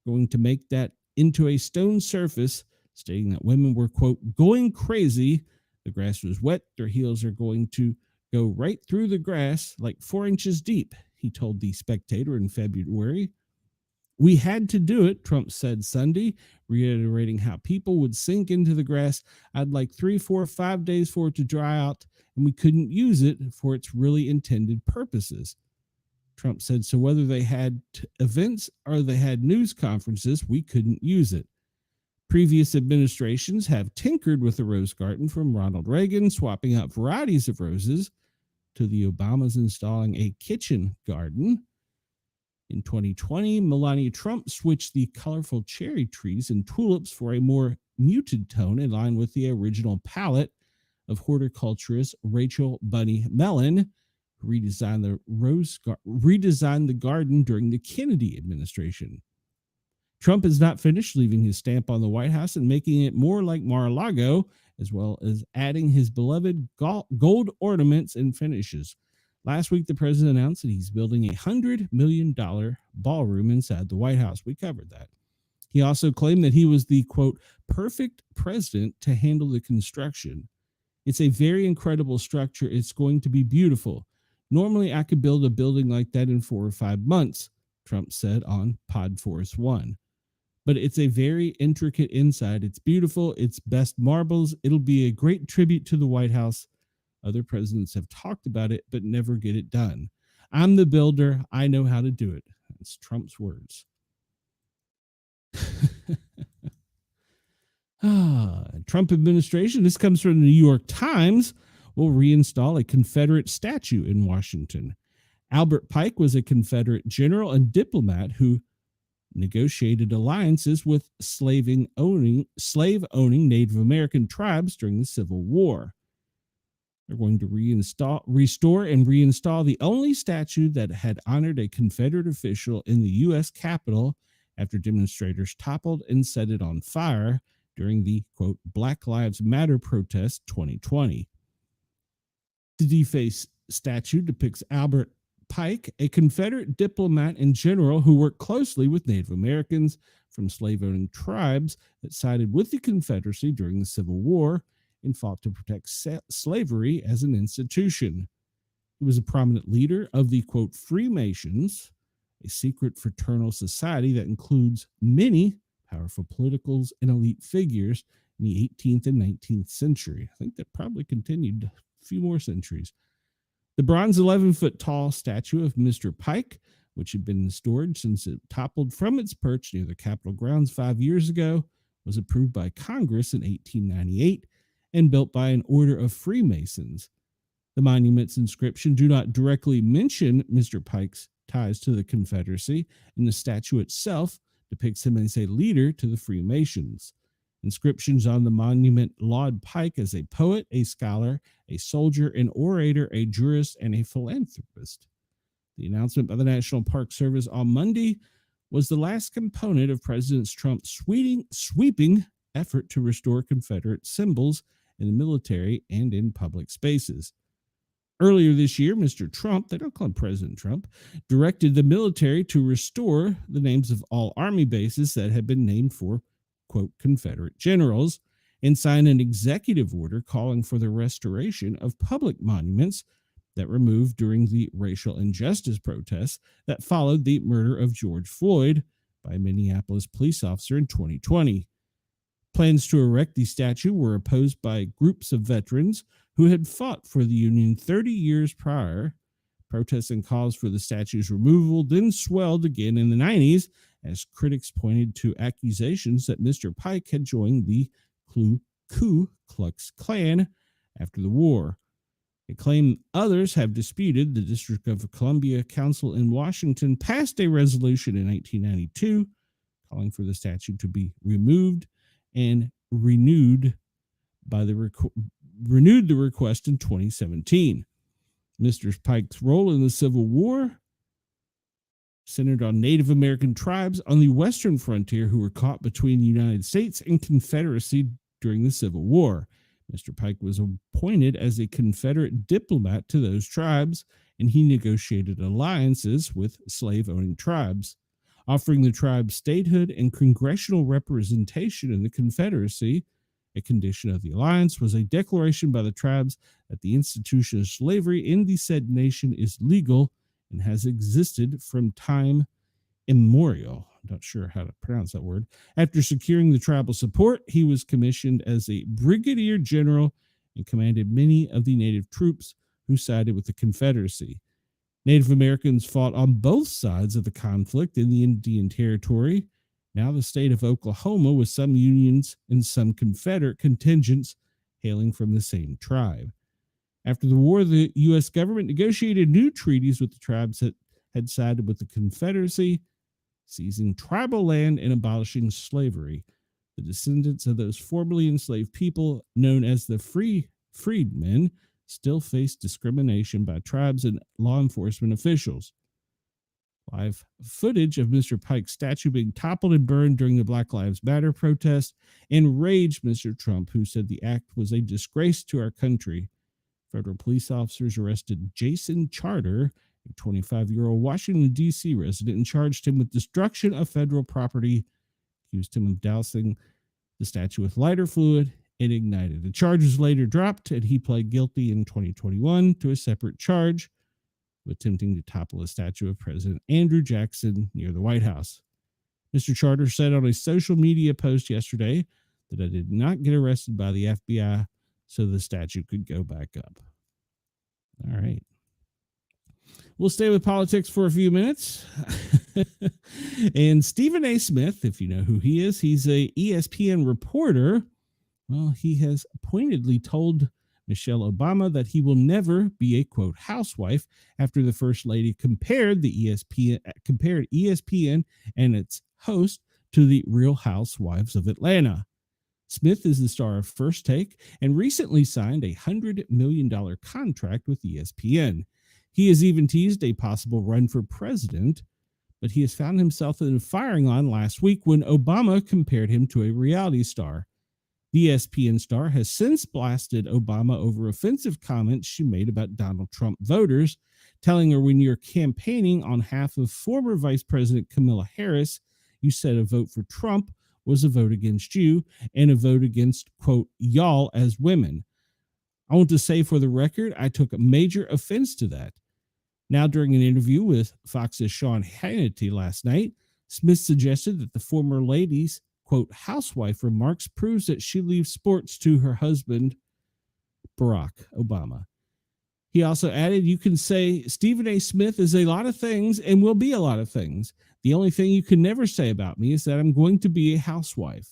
S2: going to make that into a stone surface, stating that women were, quote, going crazy. The grass was wet. Their heels are going to go right through the grass like 4 inches deep, he told The Spectator in February. We had to do it, Trump said Sunday, reiterating how people would sink into the grass. I'd like 3, 4, 5 days for it to dry out, and we couldn't use it for its really intended purposes. Trump said, so whether they had events or they had news conferences, we couldn't use it. Previous administrations have tinkered with the Rose Garden, from Ronald Reagan swapping out varieties of roses to the Obamas installing a kitchen garden. In 2020, Melania Trump switched the colorful cherry trees and tulips for a more muted tone in line with the original palette of horticulturist Rachel Bunny Mellon, who redesigned the garden during the Kennedy administration. Trump is not finished leaving his stamp on the White House and making it more like Mar-a-Lago, as well as adding his beloved gold ornaments and finishes. Last week, the president announced that he's building a $100 million ballroom inside the White House. We covered that. He also claimed that he was the, quote, perfect president to handle the construction. It's a very incredible structure. It's going to be beautiful. Normally, I could build a building like that in 4 or 5 months, Trump said on Podforce One. But it's a very intricate inside. It's beautiful. It's best marbles. It'll be a great tribute to the White House. Other presidents have talked about it, but never get it done. I'm the builder. I know how to do it. That's Trump's words. Trump administration, this comes from the New York Times, will reinstall a Confederate statue in Washington. Albert Pike was a Confederate general and diplomat who negotiated alliances with slave-owning Native American tribes during the Civil War. They're going to restore and reinstall the only statue that had honored a Confederate official in the U.S. Capitol after demonstrators toppled and set it on fire during the, quote, Black Lives Matter protest 2020. The defaced statue depicts Albert Pike, a Confederate diplomat and general who worked closely with Native Americans from slave-owning tribes that sided with the Confederacy during the Civil War and fought to protect slavery as an institution. He was a prominent leader of the, quote, Freemasons, a secret fraternal society that includes many powerful politicals and elite figures in the 18th and 19th century. I think that probably continued a few more centuries. The bronze 11-foot tall statue of Mr. Pike, which had been in storage since it toppled from its perch near the Capitol grounds 5 years ago, was approved by Congress in 1898 and built by an order of Freemasons. The monument's inscription do not directly mention Mr. Pike's ties to the Confederacy, and the statue itself depicts him as a leader to the Freemasons. Inscriptions on the monument laud Pike as a poet, a scholar, a soldier, an orator, a jurist, and a philanthropist. The announcement by the National Park Service on Monday was the last component of President Trump's sweeping effort to restore Confederate symbols in the military and in public spaces. Earlier this year, Mr. Trump, they don't call him President Trump, directed the military to restore the names of all Army bases that had been named for, quote, Confederate generals, and signed an executive order calling for the restoration of public monuments that were moved during the racial injustice protests that followed the murder of George Floyd by a Minneapolis police officer in 2020. Plans to erect the statue were opposed by groups of veterans who had fought for the Union 30 years prior. Protests and calls for the statue's removal then swelled again in the 90s as critics pointed to accusations that Mr. Pike had joined the Ku Klux Klan after the war. They claim others have disputed. The District of Columbia Council in Washington passed a resolution in 1992 calling for the statue to be removed and renewed the request in 2017. Mr. Pike's role in the Civil War centered on Native American tribes on the western frontier who were caught between the United States and Confederacy during the Civil War. Mr. Pike was appointed as a Confederate diplomat to those tribes, and he negotiated alliances with slave-owning tribes, offering the tribes statehood and congressional representation in the Confederacy. A condition of the alliance was a declaration by the tribes that the institution of slavery in the said nation is legal and has existed from time immemorial. I'm not sure how to pronounce that word. After securing the tribal support, he was commissioned as a brigadier general and commanded many of the native troops who sided with the Confederacy. Native Americans fought on both sides of the conflict in the Indian Territory. Now the state of Oklahoma, with some Unions and some Confederate contingents hailing from the same tribe. After the war, the U.S. government negotiated new treaties with the tribes that had sided with the Confederacy, seizing tribal land and abolishing slavery. The descendants of those formerly enslaved people, known as the freedmen, still face discrimination by tribes and law enforcement officials. Live footage of Mr. Pike's statue being toppled and burned during the Black Lives Matter protest enraged Mr. Trump, who said the act was a disgrace to our country. Federal police officers arrested Jason Charter, a 25-year-old Washington, D.C. resident, and charged him with destruction of federal property, accused him of dousing the statue with lighter fluid and ignited. The charge was later dropped, and he pled guilty in 2021 to a separate charge of attempting to topple a statue of President Andrew Jackson near the White House. Mr. Charter said on a social media post yesterday that I did not get arrested by the FBI so the statue could go back up. All right. We'll stay with politics for a few minutes. And Stephen A. Smith, if you know who he is, he's a ESPN reporter. Well, he has pointedly told Michelle Obama that he will never be a, quote, housewife after the First Lady compared ESPN and its host to the Real Housewives of Atlanta. Smith is the star of First Take and recently signed a $100 million contract with ESPN. He has even teased a possible run for president, but he has found himself in a firing line last week when Obama compared him to a reality star. The ESPN star has since blasted Obama over offensive comments she made about Donald Trump voters, telling her when you're campaigning on behalf of former Vice President Kamala Harris, you said a vote for Trump was a vote against you and a vote against, quote, y'all as women. I want to say for the record, I took a major offense to that. Now, during an interview with Fox's Sean Hannity last night, Smith suggested that the former lady's, quote, housewife remarks proves that she leaves sports to her husband, Barack Obama. He also added, you can say Stephen A. Smith is a lot of things and will be a lot of things. The only thing you can never say about me is that I'm going to be a housewife.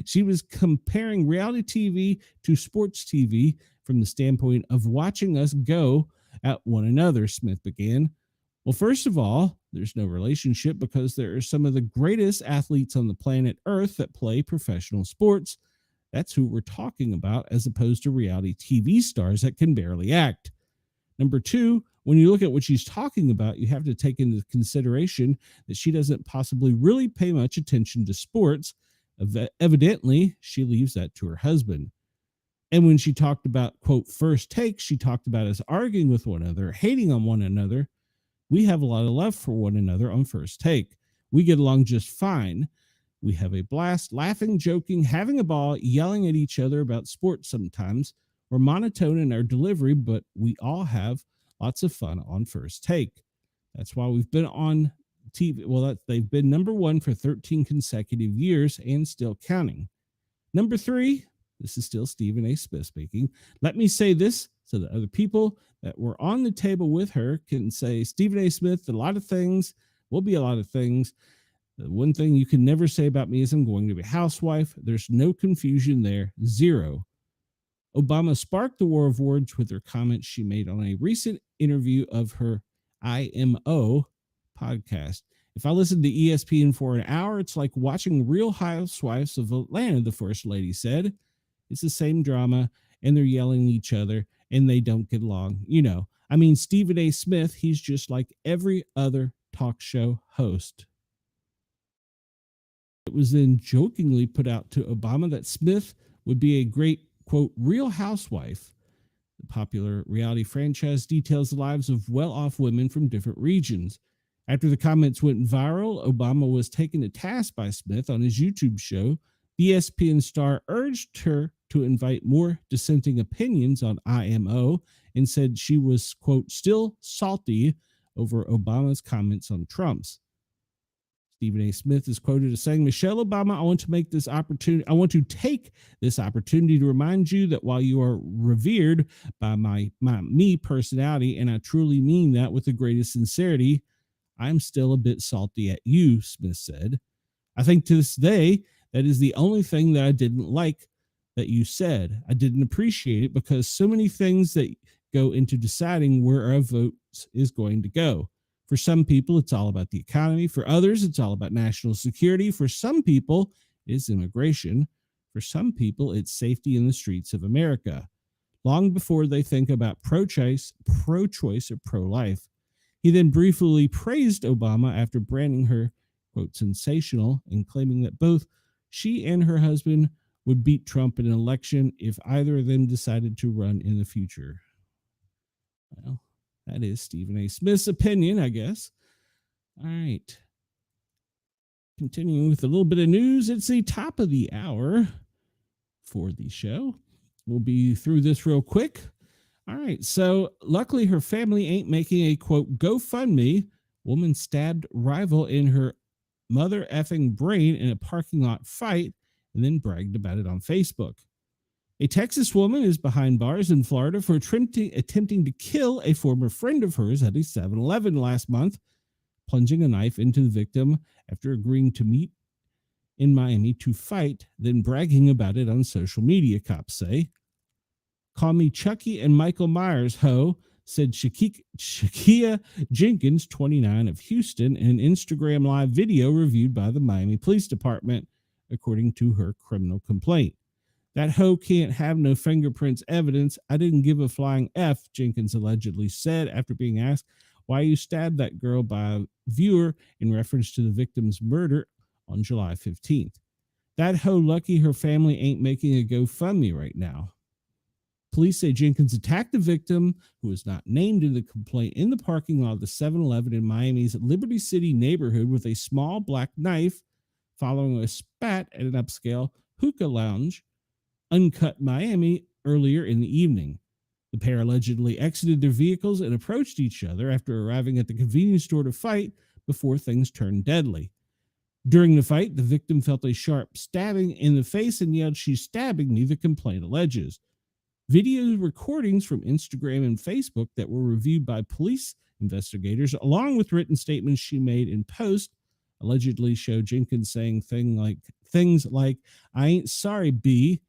S2: She was comparing reality TV to sports TV from the standpoint of watching us go at one another, Smith began. Well, first of all, there's no relationship because there are some of the greatest athletes on the planet Earth that play professional sports. That's who we're talking about, as opposed to reality TV stars that can barely act. Number two, when you look at what she's talking about, you have to take into consideration that she doesn't possibly really pay much attention to sports. Evidently, she leaves that to her husband. And when she talked about, quote, first take, she talked about us arguing with one another, hating on one another. We have a lot of love for one another on first take. We get along just fine. We have a blast, laughing, joking, having a ball, yelling at each other about sports sometimes. We're monotone in our delivery, but we all have lots of fun on first take. That's why we've been on TV. Well, they've been number one for 13 consecutive years and still counting. Number 3, this is still Stephen A. Smith speaking. Let me say this so that other people that were on the table with her can say, Stephen A. Smith, a lot of things, will be a lot of things. The one thing you can never say about me is I'm going to be a housewife. There's no confusion there. Zero. Obama sparked the war of words with her comments she made on a recent interview of her IMO podcast. If I listen to ESPN for an hour, it's like watching Real Housewives of Atlanta, the first lady said. It's the same drama, and they're yelling at each other, and they don't get along. You know, I mean, Stephen A. Smith, he's just like every other talk show host. It was then jokingly put out to Obama that Smith would be a great, quote, Real Housewife. The popular reality franchise details the lives of well-off women from different regions. After the comments went viral, Obama was taken to task by Smith on his YouTube show. The ESPN star urged her to invite more dissenting opinions on IMO and said she was, quote, still salty over Obama's comments on Trump's. Stephen A. Smith is quoted as saying, Michelle Obama, I want to take this opportunity to remind you that while you are revered by my me personality, and I truly mean that with the greatest sincerity, I'm still a bit salty at you, Smith said. I think to this day, that is the only thing that I didn't like that you said. I didn't appreciate it because so many things that go into deciding where our vote is going to go. For some people, it's all about the economy. For others, it's all about national security. For some people, it's immigration. For some people, it's safety in the streets of America. Long before they think about pro-choice or pro-life. He then briefly praised Obama after branding her, quote, sensational, and claiming that both she and her husband would beat Trump in an election if either of them decided to run in the future. Well, that is Stephen A. Smith's opinion, I guess. All right. Continuing with a little bit of news, it's the top of the hour for the show. We'll be through this real quick. All right. So luckily her family ain't making a, quote, GoFundMe. Woman stabbed rival in her mother effing brain in a parking lot fight and then bragged about it on Facebook. A Texas woman is behind bars in Florida for attempting to kill a former friend of hers at a 7-Eleven last month, plunging a knife into the victim after agreeing to meet in Miami to fight, then bragging about it on social media, cops say. Call me Chucky and Michael Myers, ho, said Shakia Jenkins, 29, of Houston, in an Instagram live video reviewed by the Miami Police Department, according to her criminal complaint. That hoe can't have no fingerprints evidence. I didn't give a flying F, Jenkins allegedly said after being asked why you stabbed that girl by a viewer in reference to the victim's murder on July 15th. That hoe lucky her family ain't making a GoFundMe right now. Police say Jenkins attacked the victim, who was not named in the complaint, in the parking lot of the 7-Eleven in Miami's Liberty City neighborhood with a small black knife, following a spat at an upscale hookah lounge, Uncut Miami, earlier in the evening. The pair allegedly exited their vehicles and approached each other after arriving at the convenience store to fight before things turned deadly. During the fight, the victim felt a sharp stabbing in the face and yelled, "She's stabbing me," the complaint alleges. Video recordings from Instagram and Facebook that were reviewed by police investigators, along with written statements she made in post, allegedly show Jenkins saying things like, "I ain't sorry, B,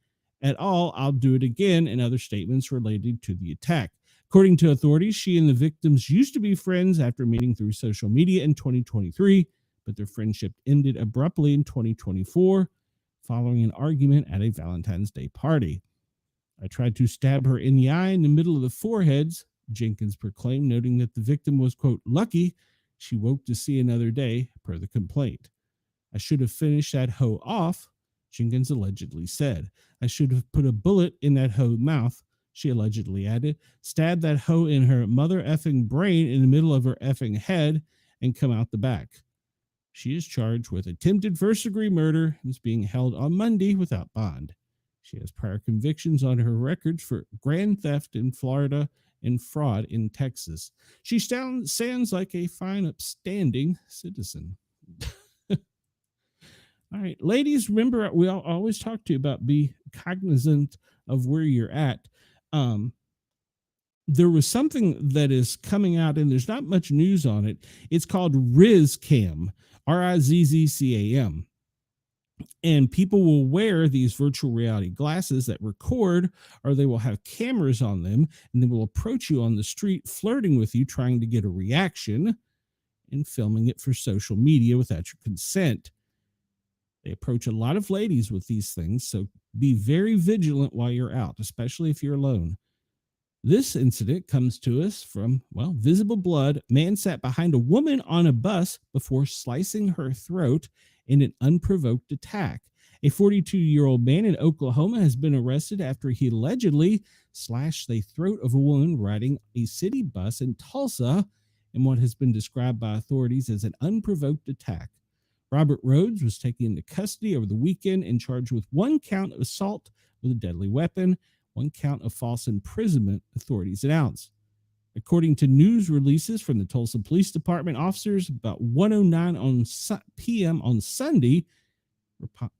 S2: at all, I'll do it again," and other statements related to the attack. According to authorities, she and the victims used to be friends after meeting through social media in 2023, but their friendship ended abruptly in 2024 following an argument at a Valentine's Day party. "I tried to stab her in the eye in the middle of the foreheads," Jenkins proclaimed, noting that the victim was, quote, lucky she woke to see another day, per the complaint. "I should have finished that hoe off," Jenkins allegedly said. I should have put a bullet in that hoe mouth, she allegedly added. Stabbed that hoe in her mother effing brain in the middle of her effing head and come out the back. She is charged with attempted first-degree murder and is being held on Monday without bond. She has prior convictions on her records for grand theft in Florida and fraud in Texas. She sounds like a fine, upstanding citizen. All right, ladies, remember we always talk to you about be cognizant of where you're at. There was something that is coming out, and there's not much news on it. It's called RizzCam, RIZZCAM. And people will wear these virtual reality glasses that record, or they will have cameras on them, and they will approach you on the street, flirting with you, trying to get a reaction, and filming it for social media without your consent. They approach a lot of ladies with these things, so be very vigilant while you're out, especially if you're alone. This incident comes to us from, visible blood. Man sat behind a woman on a bus before slicing her throat in an unprovoked attack. A 42-year-old man in Oklahoma has been arrested after he allegedly slashed the throat of a woman riding a city bus in Tulsa in what has been described by authorities as an unprovoked attack. Robert Rhodes was taken into custody over the weekend and charged with 1 count of assault with a deadly weapon, 1 count of false imprisonment, authorities announced. According to news releases from the Tulsa Police Department, officers about 1:09 p.m. on Sunday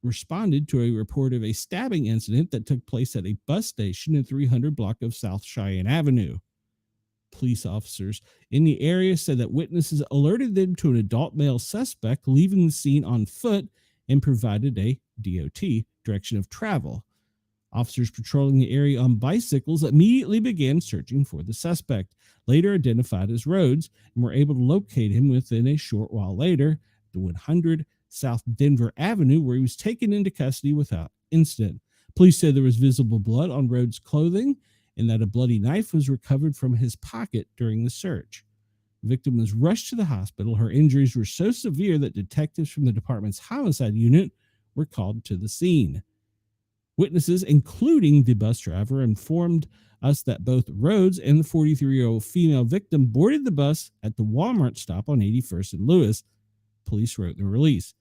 S2: responded to a report of a stabbing incident that took place at a bus station in 300 block of South Cheyenne Avenue. Police officers in the area said that witnesses alerted them to an adult male suspect leaving the scene on foot and provided a DOT, direction of travel. Officers patrolling the area on bicycles immediately began searching for the suspect, later identified as Rhodes, and were able to locate him within a short while later, the 100 South Denver Avenue, where he was taken into custody without incident. Police said there was visible blood on Rhodes' clothing and that a bloody knife was recovered from his pocket during the search. The victim was rushed to the hospital. Her injuries were so severe that detectives from the department's homicide unit were called to the scene. Witnesses, including the bus driver, informed us that both Rhodes and the 43-year-old female victim boarded the bus at the Walmart stop on 81st and Lewis, police wrote in the release.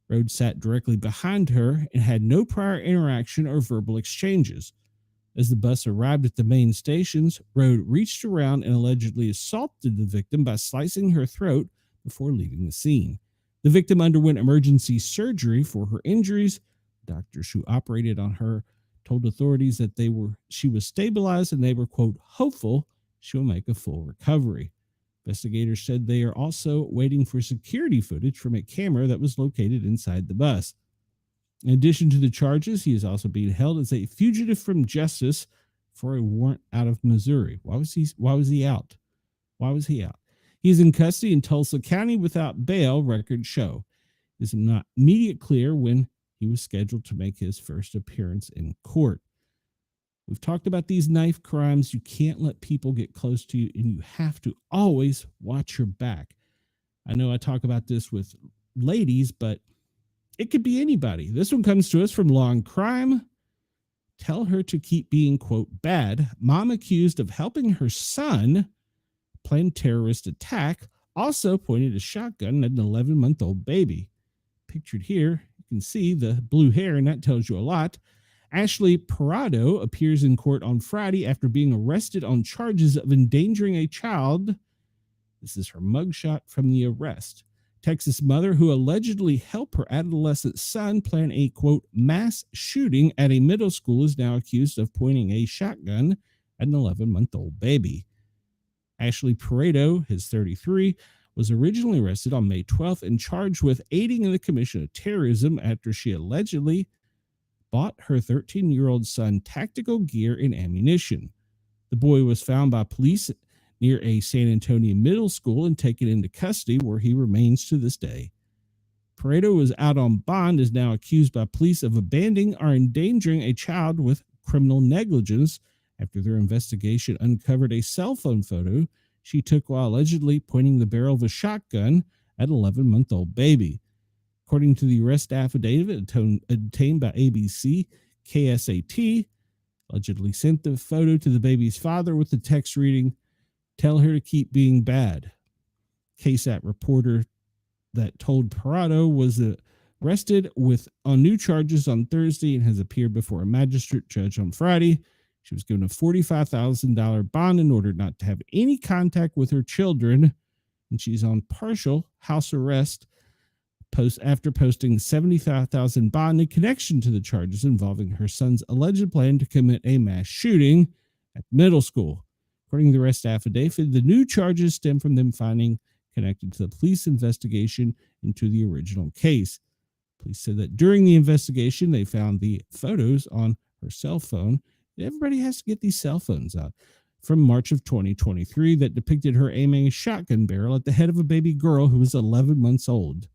S2: Rhodes sat directly behind her and had no prior interaction or verbal exchanges. As the bus arrived at the main stations, Rhodes reached around and allegedly assaulted the victim by slicing her throat before leaving the scene. The victim underwent emergency surgery for her injuries. Doctors who operated on her told authorities that she was stabilized and they were, quote, hopeful she will make a full recovery. Investigators said they are also waiting for security footage from a camera that was located inside the bus. In addition to the charges, he is also being held as a fugitive from justice for a warrant out of Missouri. Why was he out? He's in custody in Tulsa County without bail, records show. It is not immediately clear when he was scheduled to make his first appearance in court. We've talked about these knife crimes. You can't let people get close to you, and you have to always watch your back. I know I talk about this with ladies, but it could be anybody. This one comes to us from Law and Crime. Tell her to keep being, quote, bad. Mom accused of helping her son plan terrorist attack, also pointed a shotgun at an 11-month-old baby. Pictured here, you can see the blue hair, and that tells you a lot. Ashley Parado appears in court on Friday after being arrested on charges of endangering a child. This is her mugshot from the arrest. Texas mother who allegedly helped her adolescent son plan a, quote, mass shooting at a middle school is now accused of pointing a shotgun at an 11-month-old baby. Ashley Parado, his 33, was originally arrested on May 12th and charged with aiding in the commission of terrorism after she allegedly bought her 13-year-old son tactical gear and ammunition. The boy was found by police near a San Antonio middle school and taken into custody, where he remains to this day. Parado was out on bond, is now accused by police of abandoning or endangering a child with criminal negligence after their investigation uncovered a cell phone photo she took while allegedly pointing the barrel of a shotgun at an 11-month-old baby. According to the arrest affidavit obtained by ABC, KSAT allegedly sent the photo to the baby's father with the text reading, "Tell her to keep being bad." KSAT reporter that told Parado was arrested on new charges on Thursday and has appeared before a magistrate judge on Friday. She was given a $45,000 bond in order not to have any contact with her children, and she's on partial house arrest after posting $75,000 bond in connection to the charges involving her son's alleged plan to commit a mass shooting at middle school. According to the arrest affidavit, the new charges stem from them finding connected to the police investigation into the original case. Police said that during the investigation, they found the photos on her cell phone. Everybody has to get these cell phones out. From March of 2023 that depicted her aiming a shotgun barrel at the head of a baby girl who was 11 months old.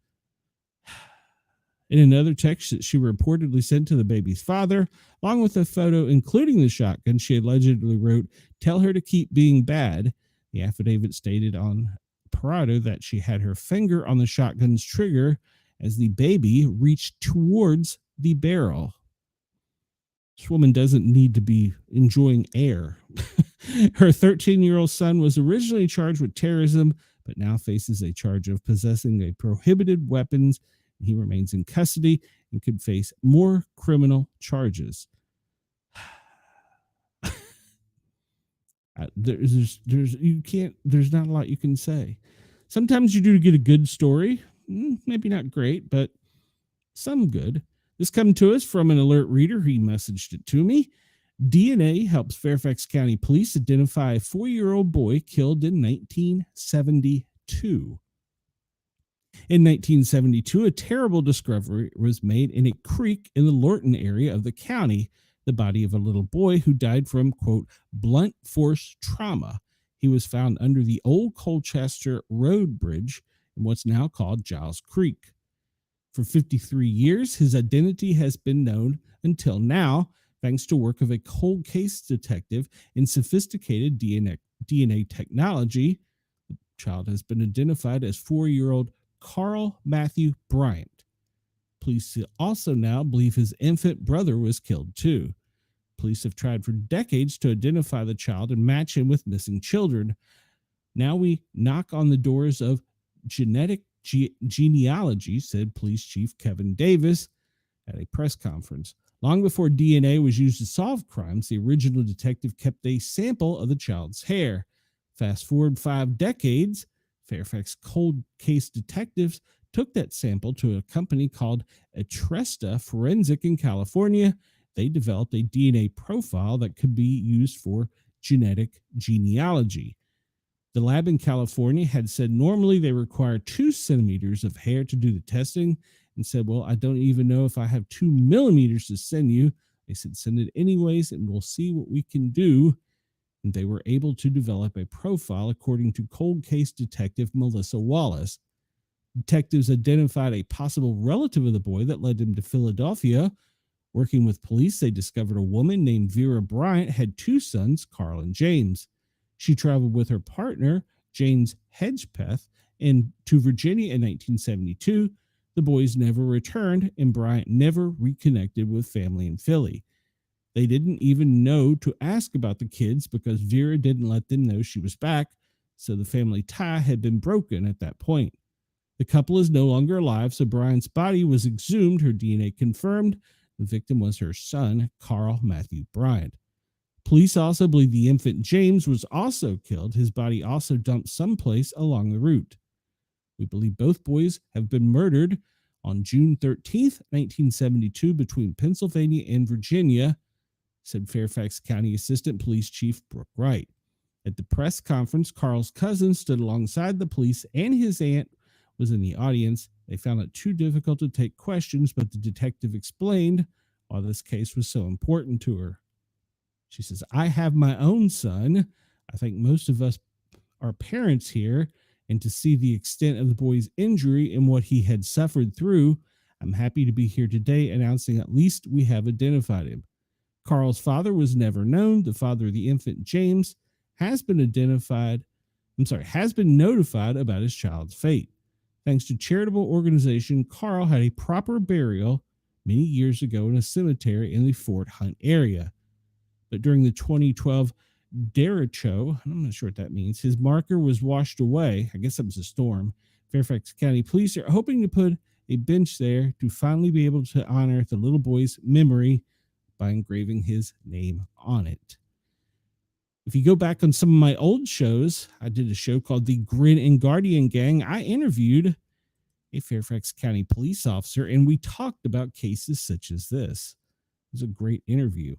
S2: In another text that she reportedly sent to the baby's father, along with a photo including the shotgun, she allegedly wrote, "Tell her to keep being bad." The affidavit stated on Parado that she had her finger on the shotgun's trigger as the baby reached towards the barrel. This woman doesn't need to be enjoying air. Her 13-year-old son was originally charged with terrorism, but now faces a charge of possessing a prohibited weapons. He remains in custody and could face more criminal charges. There's not a lot you can say. Sometimes you do get a good story, maybe not great, but some good. This comes to us from an alert reader. He messaged it to me. DNA helps Fairfax County Police identify a 4-year-old boy killed in 1972. In 1972, a terrible discovery was made in a creek in the Lorton area of the county, the body of a little boy who died from, quote, blunt force trauma. He was found under the old Colchester Road Bridge in what's now called Giles Creek. For 53 years, his identity has been known until now, thanks to work of a cold case detective in sophisticated DNA technology. The child has been identified as 4-year-old Carl Matthew Bryant. Police also now believe his infant brother was killed too. Police have tried for decades to identify the child and match him with missing children. Now we knock on the doors of genetic genealogy, said Police Chief Kevin Davis at a press conference. Long before DNA was used to solve crimes, the original detective kept a sample of the child's hair. Fast forward 5 decades, Fairfax cold case detectives took that sample to a company called Atresta Forensic in California. They developed a DNA profile that could be used for genetic genealogy. The lab in California had said normally they require 2 centimeters of hair to do the testing, and said, well, I don't even know if I have 2 millimeters to send you. They said, send it anyways, and we'll see what we can do. And they were able to develop a profile, according to cold case detective Melissa Wallace. Detectives identified a possible relative of the boy that led them to Philadelphia. Working with police, they discovered a woman named Vera Bryant had 2 sons, Carl and James. She traveled with her partner, James Hedgepeth, to Virginia in 1972. The boys never returned, and Bryant never reconnected with family in Philly. They didn't even know to ask about the kids because Vera didn't let them know she was back, so the family tie had been broken at that point. The couple is no longer alive, so Bryant's body was exhumed, her DNA confirmed. The victim was her son, Carl Matthew Bryant. Police also believe the infant James was also killed, his body also dumped someplace along the route. We believe both boys have been murdered on June 13th, 1972, between Pennsylvania and Virginia, said Fairfax County Assistant Police Chief Brooke Wright. At the press conference, Carl's cousin stood alongside the police and his aunt was in the audience. They found it too difficult to take questions, but the detective explained why this case was so important to her. She says, I have my own son. I think most of us are parents here, and to see the extent of the boy's injury and what he had suffered through, I'm happy to be here today announcing at least we have identified him. Carl's father was never known. The father of the infant, James, has been notified about his child's fate. Thanks to charitable organization, Carl had a proper burial many years ago in a cemetery in the Fort Hunt area. But during the 2012 derecho, I'm not sure what that means, his marker was washed away. I guess it was a storm. Fairfax County Police are hoping to put a bench there to finally be able to honor the little boy's memory by engraving his name on it. If you go back on some of my old shows, I did a show called The Grin and Guardian Gang. I interviewed a Fairfax County police officer, and we talked about cases such as this. It was a great interview.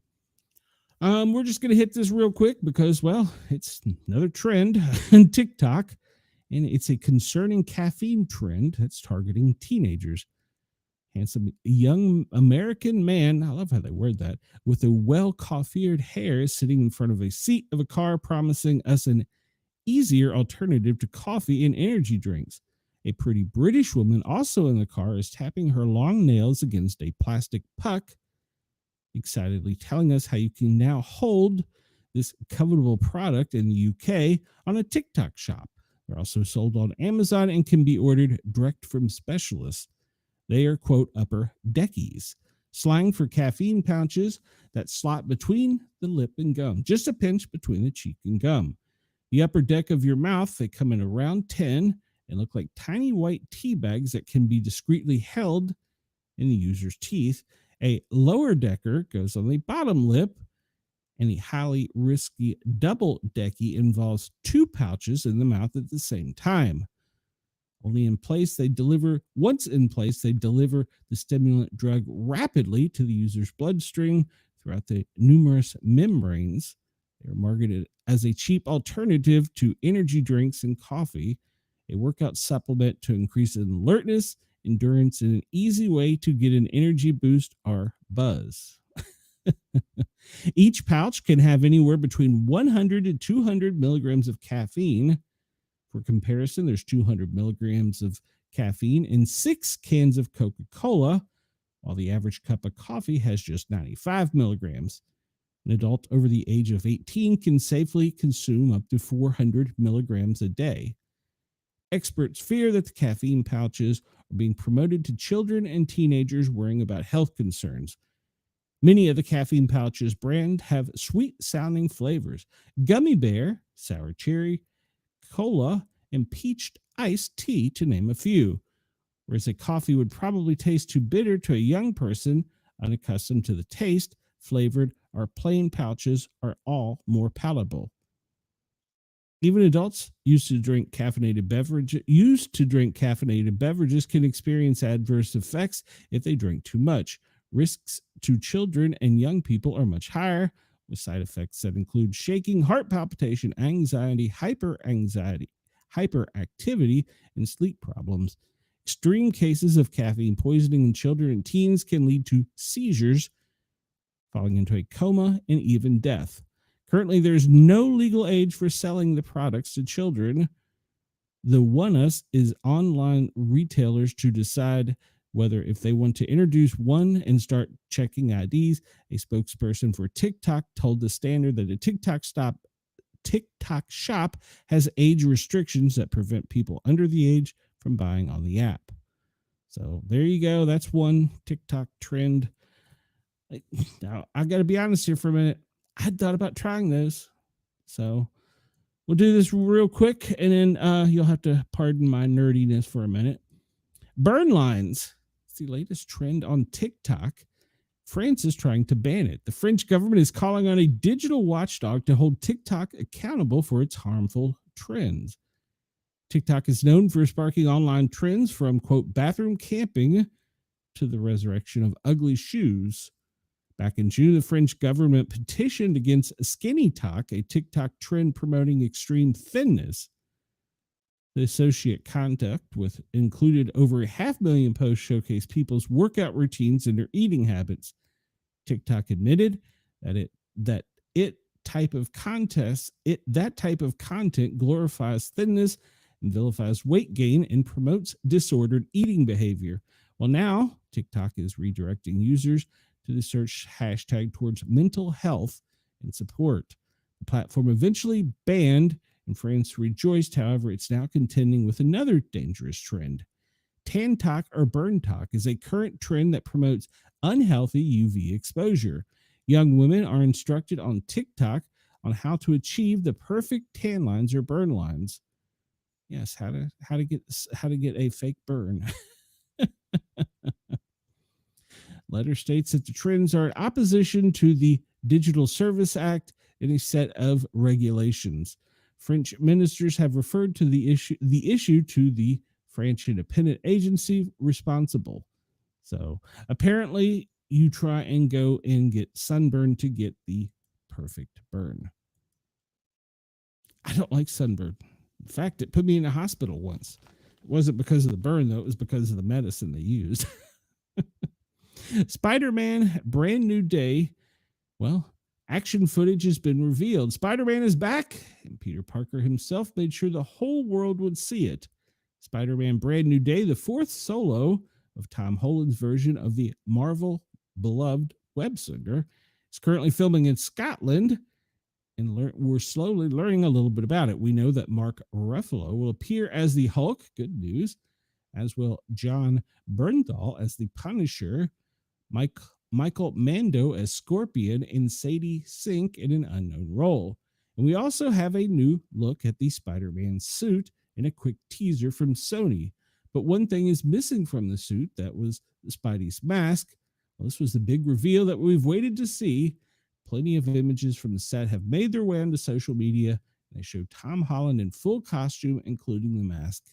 S2: We're just going to hit this real quick because, well, it's another trend on TikTok, and it's a concerning caffeine trend that's targeting teenagers. Handsome young American man, I love how they word that, with a well-coiffed hair is sitting in front of a seat of a car promising us an easier alternative to coffee and energy drinks. A pretty British woman also in the car is tapping her long nails against a plastic puck, excitedly telling us how you can now hold this covetable product in the UK on a TikTok shop. They're also sold on Amazon and can be ordered direct from specialists. They are, quote, upper deckies, slang for caffeine pouches that slot between the lip and gum, just a pinch between the cheek and gum. The upper deck of your mouth, they come in a round 10 and look like tiny white tea bags that can be discreetly held in the user's teeth. A lower decker goes on the bottom lip, and the highly risky double decky involves two pouches in the mouth at the same time. Once in place, they deliver the stimulant drug rapidly to the user's bloodstream throughout the numerous membranes. They are marketed as a cheap alternative to energy drinks and coffee, a workout supplement to increase alertness, endurance, and an easy way to get an energy boost or buzz. Each pouch can have anywhere between 100 and 200 milligrams of caffeine. For comparison, there's 200 milligrams of caffeine in 6 cans of Coca-Cola, while the average cup of coffee has just 95 milligrams. An adult over the age of 18 can safely consume up to 400 milligrams a day. Experts fear that the caffeine pouches are being promoted to children and teenagers worrying about health concerns. Many of the caffeine pouches brand have sweet-sounding flavors: gummy bear, sour cherry, cola, and peached iced tea, to name a few. Whereas a coffee would probably taste too bitter to a young person unaccustomed to the taste, flavored or plain pouches are all more palatable. Even adults used to drink caffeinated beverages can experience adverse effects if they drink too much. Risks to children and young people are much higher, with side effects that include shaking, heart palpitation, anxiety, hyperactivity, and sleep problems. Extreme cases of caffeine poisoning in children and teens can lead to seizures, falling into a coma, and even death. Currently, there's no legal age for selling the products to children. The onus is online retailers to decide whether if they want to introduce one and start checking IDs. A spokesperson for TikTok told The Standard that a TikTok shop has age restrictions that prevent people under the age from buying on the app. So there you go. That's one TikTok trend. Now, I got to be honest here for a minute. I had thought about trying those. So we'll do this real quick, and then you'll have to pardon my nerdiness for a minute. Burn lines. It's the latest trend on TikTok. France is trying to ban it. The French government is calling on a digital watchdog to hold TikTok accountable for its harmful trends. TikTok is known for sparking online trends from, quote, bathroom camping to the resurrection of ugly shoes. Back in June, the French government petitioned against Skinny Talk, a TikTok trend promoting extreme thinness. The associate conduct with included over 500,000 posts showcase people's workout routines and their eating habits. TikTok admitted that that type of content glorifies thinness and vilifies weight gain and promotes disordered eating behavior. Well, now TikTok is redirecting users to the search hashtag towards mental health and support. The platform eventually banned, and France rejoiced. However, it's now contending with another dangerous trend. tan talk or burn talk is a current trend that promotes unhealthy UV exposure. Young women are instructed on TikTok on how to achieve the perfect tan lines or burn lines. Yes, how to get a fake burn. Letter states that the trends are in opposition to the Digital Service Act and a set of regulations. French ministers have referred to the issue to the French independent agency responsible. So apparently, you try and go and get sunburn to get the perfect burn. I don't like sunburn. In fact, it put me in a hospital once. It wasn't because of the burn, though. It was because of the medicine they used. Spider-Man, brand new day. Well, action footage has been revealed. Spider-Man is back, and Peter Parker himself made sure the whole world would see it. Spider-Man, brand new day, the fourth solo of Tom Holland's version of the Marvel beloved web singer, is currently filming in Scotland, and we're slowly learning a little bit about it. We know that Mark Ruffalo will appear as the Hulk, good news, as will John Bernthal as the Punisher, Michael Mando as Scorpion, and Sadie Sink in an unknown role. And we also have a new look at the Spider-Man suit and a quick teaser from Sony. But one thing is missing from the suit, that was the Spidey's mask. Well, this was the big reveal that we've waited to see. Plenty of images from the set have made their way onto social media. They show Tom Holland in full costume, including the mask.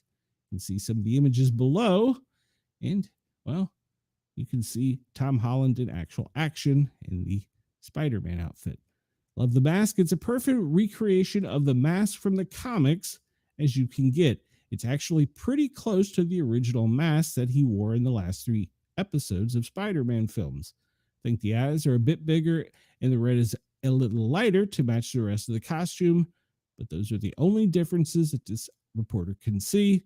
S2: You can see some of the images below. And, well, you can see Tom Holland in actual action in the Spider-Man outfit. Love the mask. It's a perfect recreation of the mask from the comics as you can get. It's actually pretty close to the original mask that he wore in the last 3 episodes of Spider-Man films. I think the eyes are a bit bigger and the red is a little lighter to match the rest of the costume, but those are the only differences that this reporter can see,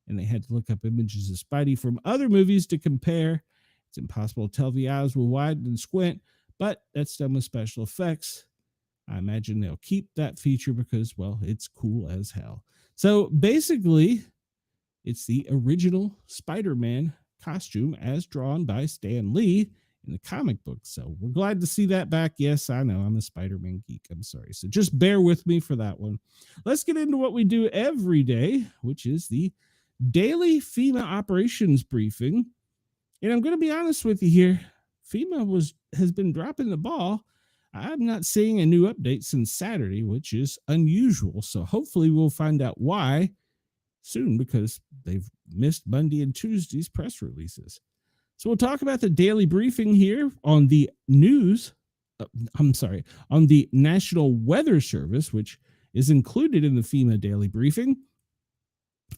S2: and they had to look up images of Spidey from other movies to compare. It's impossible to tell if the eyes will widen and squint, but that's done with special effects. I imagine they'll keep that feature because, well, it's cool as hell. So basically, it's the original Spider-Man costume as drawn by Stan Lee in the comic book. So we're glad to see that back. Yes, I know I'm a Spider-Man geek. I'm sorry. So just bear with me for that one. Let's get into what we do every day, which is the daily FEMA operations briefing. And I'm going to be honest with you here. FEMA has been dropping the ball. I'm not seeing a new update since Saturday, which is unusual. So hopefully we'll find out why soon, because they've missed Monday and Tuesday's press releases. So we'll talk about the daily briefing here on the on the National Weather Service, which is included in the FEMA daily briefing.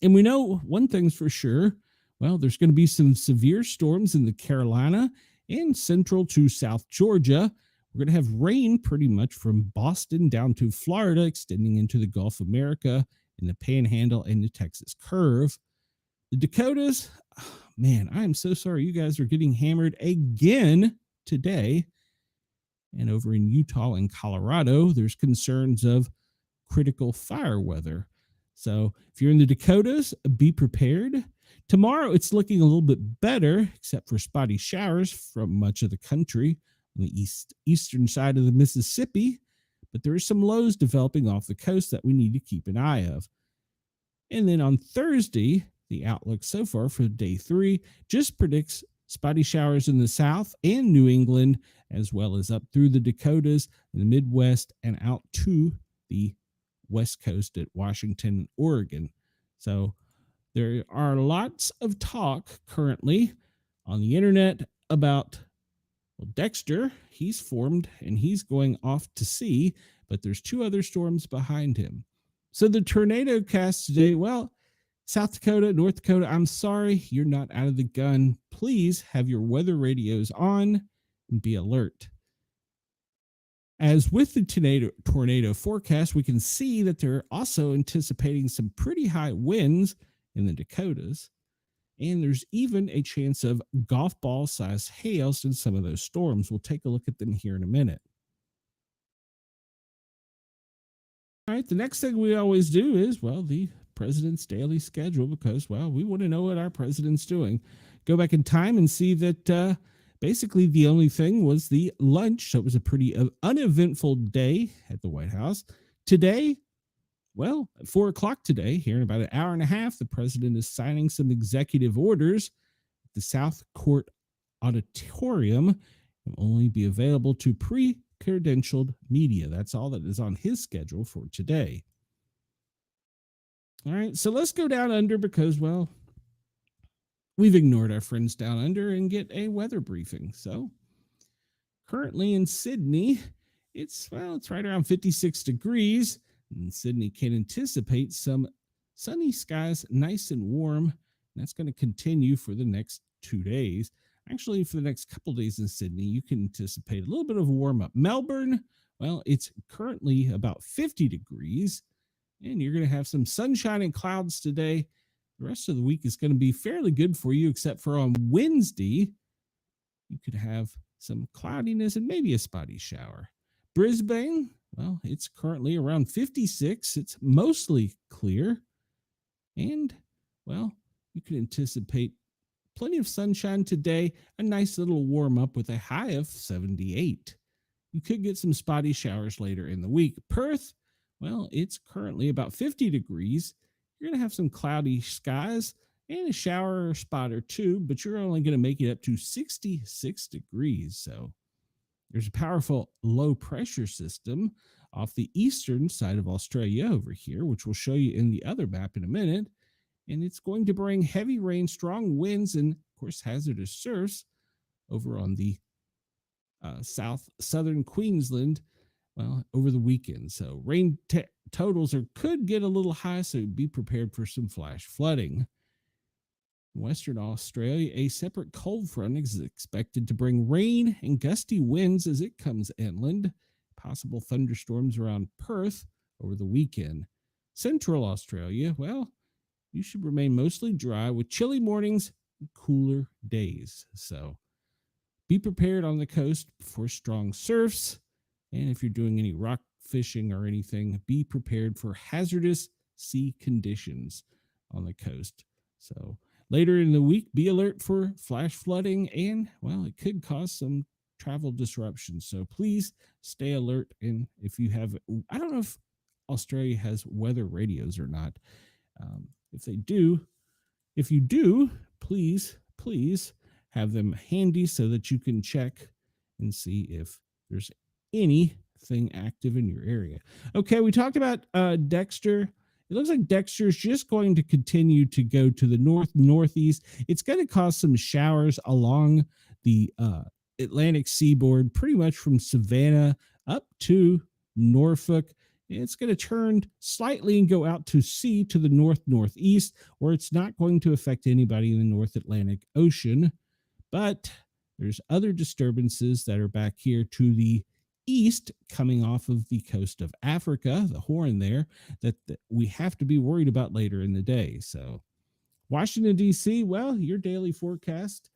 S2: And we know one thing's for sure. Well, there's going to be some severe storms in the Carolina and central to South Georgia. We're going to have rain pretty much from Boston down to Florida, extending into the Gulf of America and the Panhandle and the Texas curve. The Dakotas, man, I am so sorry. You guys are getting hammered again today. And over in Utah and Colorado, there's concerns of critical fire weather. So if you're in the Dakotas, be prepared. Tomorrow, it's looking a little bit better, except for spotty showers from much of the country on the eastern side of the Mississippi. But there are some lows developing off the coast that we need to keep an eye of. And then on Thursday, the outlook so far for day 3 just predicts spotty showers in the South and New England, as well as up through the Dakotas and the Midwest and out to the West Coast at Washington and Oregon. So there are lots of talk currently on the internet about, well, Dexter. He's formed and he's going off to sea, but there's 2 other storms behind him. So the tornado cast today, well, South Dakota, North Dakota, I'm sorry, you're not out of the gun. Please have your weather radios on and be alert. As with the tornado forecast, we can see that they're also anticipating some pretty high winds in the Dakotas. And there's even a chance of golf ball size hail in some of those storms. We'll take a look at them here in a minute. All right, the next thing we always do is, well, the president's daily schedule because, well, we want to know what our president's doing. Go back in time and see that basically the only thing was the lunch. So it was a pretty uneventful day at the White House. Today, well, at 4 o'clock today, here in about an hour and a half, the president is signing some executive orders. The South Court Auditorium will only be available to pre-credentialed media. That's all that is on his schedule for today. All right, so let's go down under because, well, we've ignored our friends down under and get a weather briefing. So currently in Sydney, it's right around 56 degrees. And Sydney can anticipate some sunny skies, nice and warm. And that's going to continue for the next 2 days. Actually, for the next couple of days in Sydney, you can anticipate a little bit of a warm up. Melbourne, well, it's currently about 50 degrees. And you're going to have some sunshine and clouds today. The rest of the week is going to be fairly good for you, except for on Wednesday, you could have some cloudiness and maybe a spotty shower. Brisbane, well, it's currently around 56. It's mostly clear. And, well, you can anticipate plenty of sunshine today, a nice little warm up with a high of 78. You could get some spotty showers later in the week. Perth, well, it's currently about 50 degrees. You're going to have some cloudy skies and a shower or spot or two, but you're only going to make it up to 66 degrees. So there's a powerful low pressure system off the eastern side of Australia over here, which we'll show you in the other map in a minute. And it's going to bring heavy rain, strong winds, and, of course, hazardous surfs over on the southern Queensland, well, over the weekend. So rain totals could get a little high, so be prepared for some flash flooding. Western Australia, a separate cold front is expected to bring rain and gusty winds as it comes inland. Possible thunderstorms around Perth over the weekend. Central Australia, well, you should remain mostly dry with chilly mornings and cooler days. So be prepared on the coast for strong surfs. And if you're doing any rock fishing or anything, be prepared for hazardous sea conditions on the coast. So later in the week, be alert for flash flooding and, well, it could cause some travel disruptions. So please stay alert. And if you have, I don't know if Australia has weather radios or not. If you do, please have them handy so that you can check and see if there's anything active in your area. Okay, we talked about Dexter. It looks like Dexter's just going to continue to go to the northeast. It's going to cause some showers along the Atlantic seaboard, pretty much from Savannah up to Norfolk. It's going to turn slightly and go out to sea to the northeast, where it's not going to affect anybody in the North Atlantic Ocean. But there's other disturbances that are back here to the east coming off of the coast of Africa, the Horn there, that we have to be worried about later in the day. So Washington, D.C., well, your daily forecast,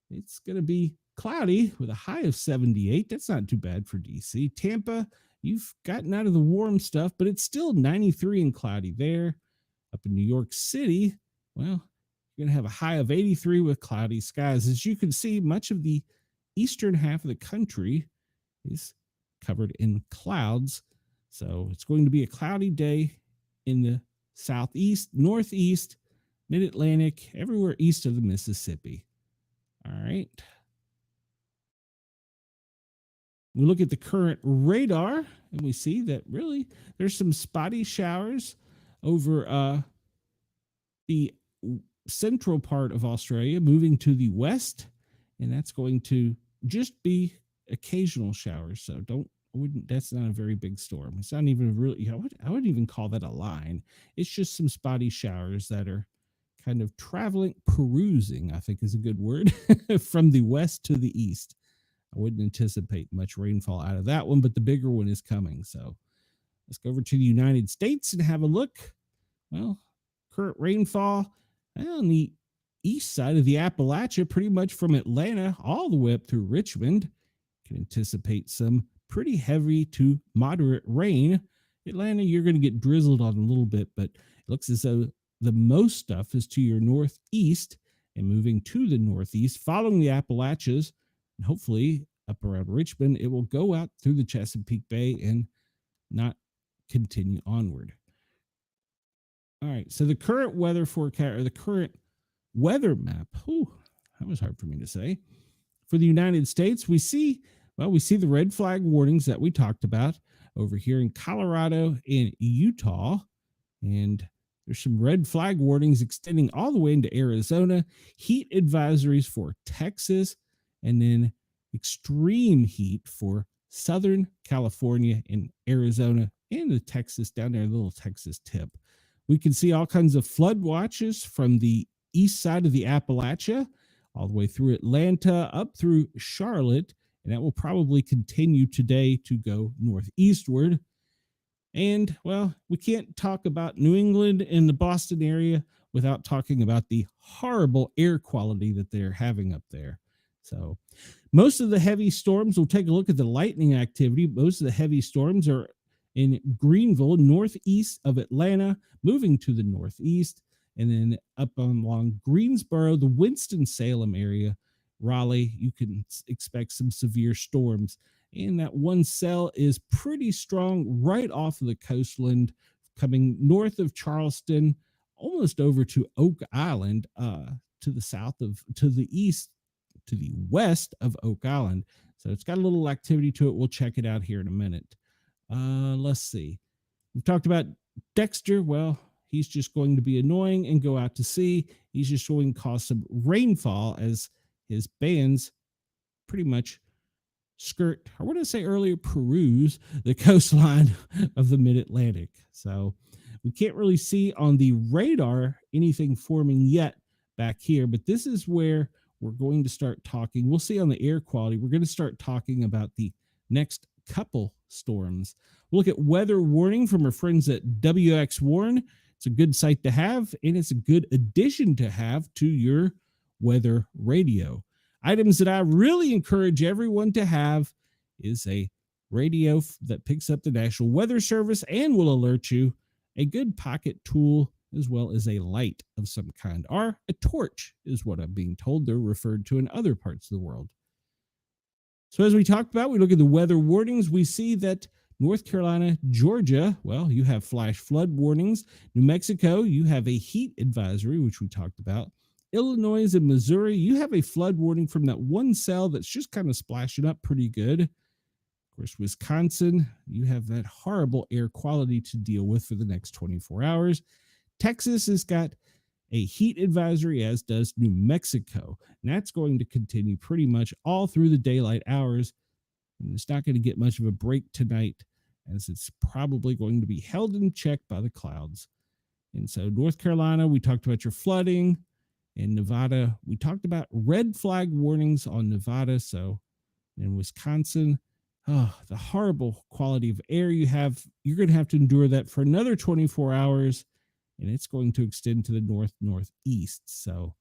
S2: it's going to be cloudy with a high of 78. That's not too bad for D.C. Tampa, you've gotten out of the warm stuff, but it's still 93 and cloudy there. Up in New York City, well, you're going to have a high of 83 with cloudy skies. As you can see, much of the eastern half of the country is covered in clouds. So it's going to be a cloudy day in the southeast, northeast, mid-Atlantic, everywhere east of the Mississippi. All right. We look at the current radar and we see that really there's some spotty showers over the central part of Australia, moving to the west, and that's going to just be occasional showers. So that's not a very big storm. It's not even really, I wouldn't even call that a line. It's just some spotty showers that are kind of perusing, I think is a good word, from the west to the east. I wouldn't anticipate much rainfall out of that one, but the bigger one is coming. So let's go over to the United States and have a look. Well, current rainfall on the east side of the Appalachia, pretty much from Atlanta all the way up through Richmond. Can anticipate some pretty heavy to moderate rain. Atlanta, you're going to get drizzled on a little bit, but It looks as though the most stuff is to your northeast and moving to the northeast, following the Appalachians, and hopefully up around Richmond, it will go out through the Chesapeake Bay and not continue onward. All right, so the current weather forecast, or the current weather map, that was hard for me to say. For the United States, we see the red flag warnings that we talked about over here in Colorado and Utah. And there's some red flag warnings extending all the way into Arizona, heat advisories for Texas, and then extreme heat for Southern California and Arizona and the Texas down there, the little Texas tip. We can see all kinds of flood watches from the east side of the Appalachia, all the way through Atlanta, up through Charlotte, and that will probably continue today to go northeastward. And, well, we can't talk about New England and the Boston area without talking about the horrible air quality that they're having up there. So most of the heavy storms, we'll take a look at the lightning activity. Most of the heavy storms are in Greenville, northeast of Atlanta, moving to the northeast, and then up along Greensboro, the Winston-Salem area, Raleigh, you can expect some severe storms. And that one cell is pretty strong right off of the coastland, coming north of Charleston, almost over to Oak Island, to the west of Oak Island. So it's got a little activity to it. We'll check it out here in a minute. Let's see. We've talked about Dexter. Well, he's just going to be annoying and go out to sea. He's just going to cause some rainfall as his bands pretty much peruse the coastline of the mid-Atlantic. So we can't really see on the radar anything forming yet back here, but this is where we're going to start talking. We'll see on the air quality. We're going to start talking about the next couple storms. We'll look at weather warning from our friends at WX Warn. It's a good site to have, and it's a good addition to have to your weather radio. Items that I really encourage everyone to have is a radio that picks up the National Weather Service and will alert you, a good pocket tool, as well as a light of some kind, or a torch is what I'm being told they're referred to in other parts of the world. So as we talked about, we look at the weather warnings. We see that North Carolina, Georgia, well, you have flash flood warnings. New Mexico, you have a heat advisory, which we talked about. Illinois and Missouri, you have a flood warning from that one cell that's just kind of splashing up pretty good. Of course, Wisconsin, you have that horrible air quality to deal with for the next 24 hours. Texas has got a heat advisory, as does New Mexico. And that's going to continue pretty much all through the daylight hours. And it's not going to get much of a break tonight, as it's probably going to be held in check by the clouds. And so North Carolina, we talked about your flooding. In Nevada, we talked about red flag warnings on Nevada. So in Wisconsin, the horrible quality of air you have, you're going to have to endure that for another 24 hours, and it's going to extend to the northeast. So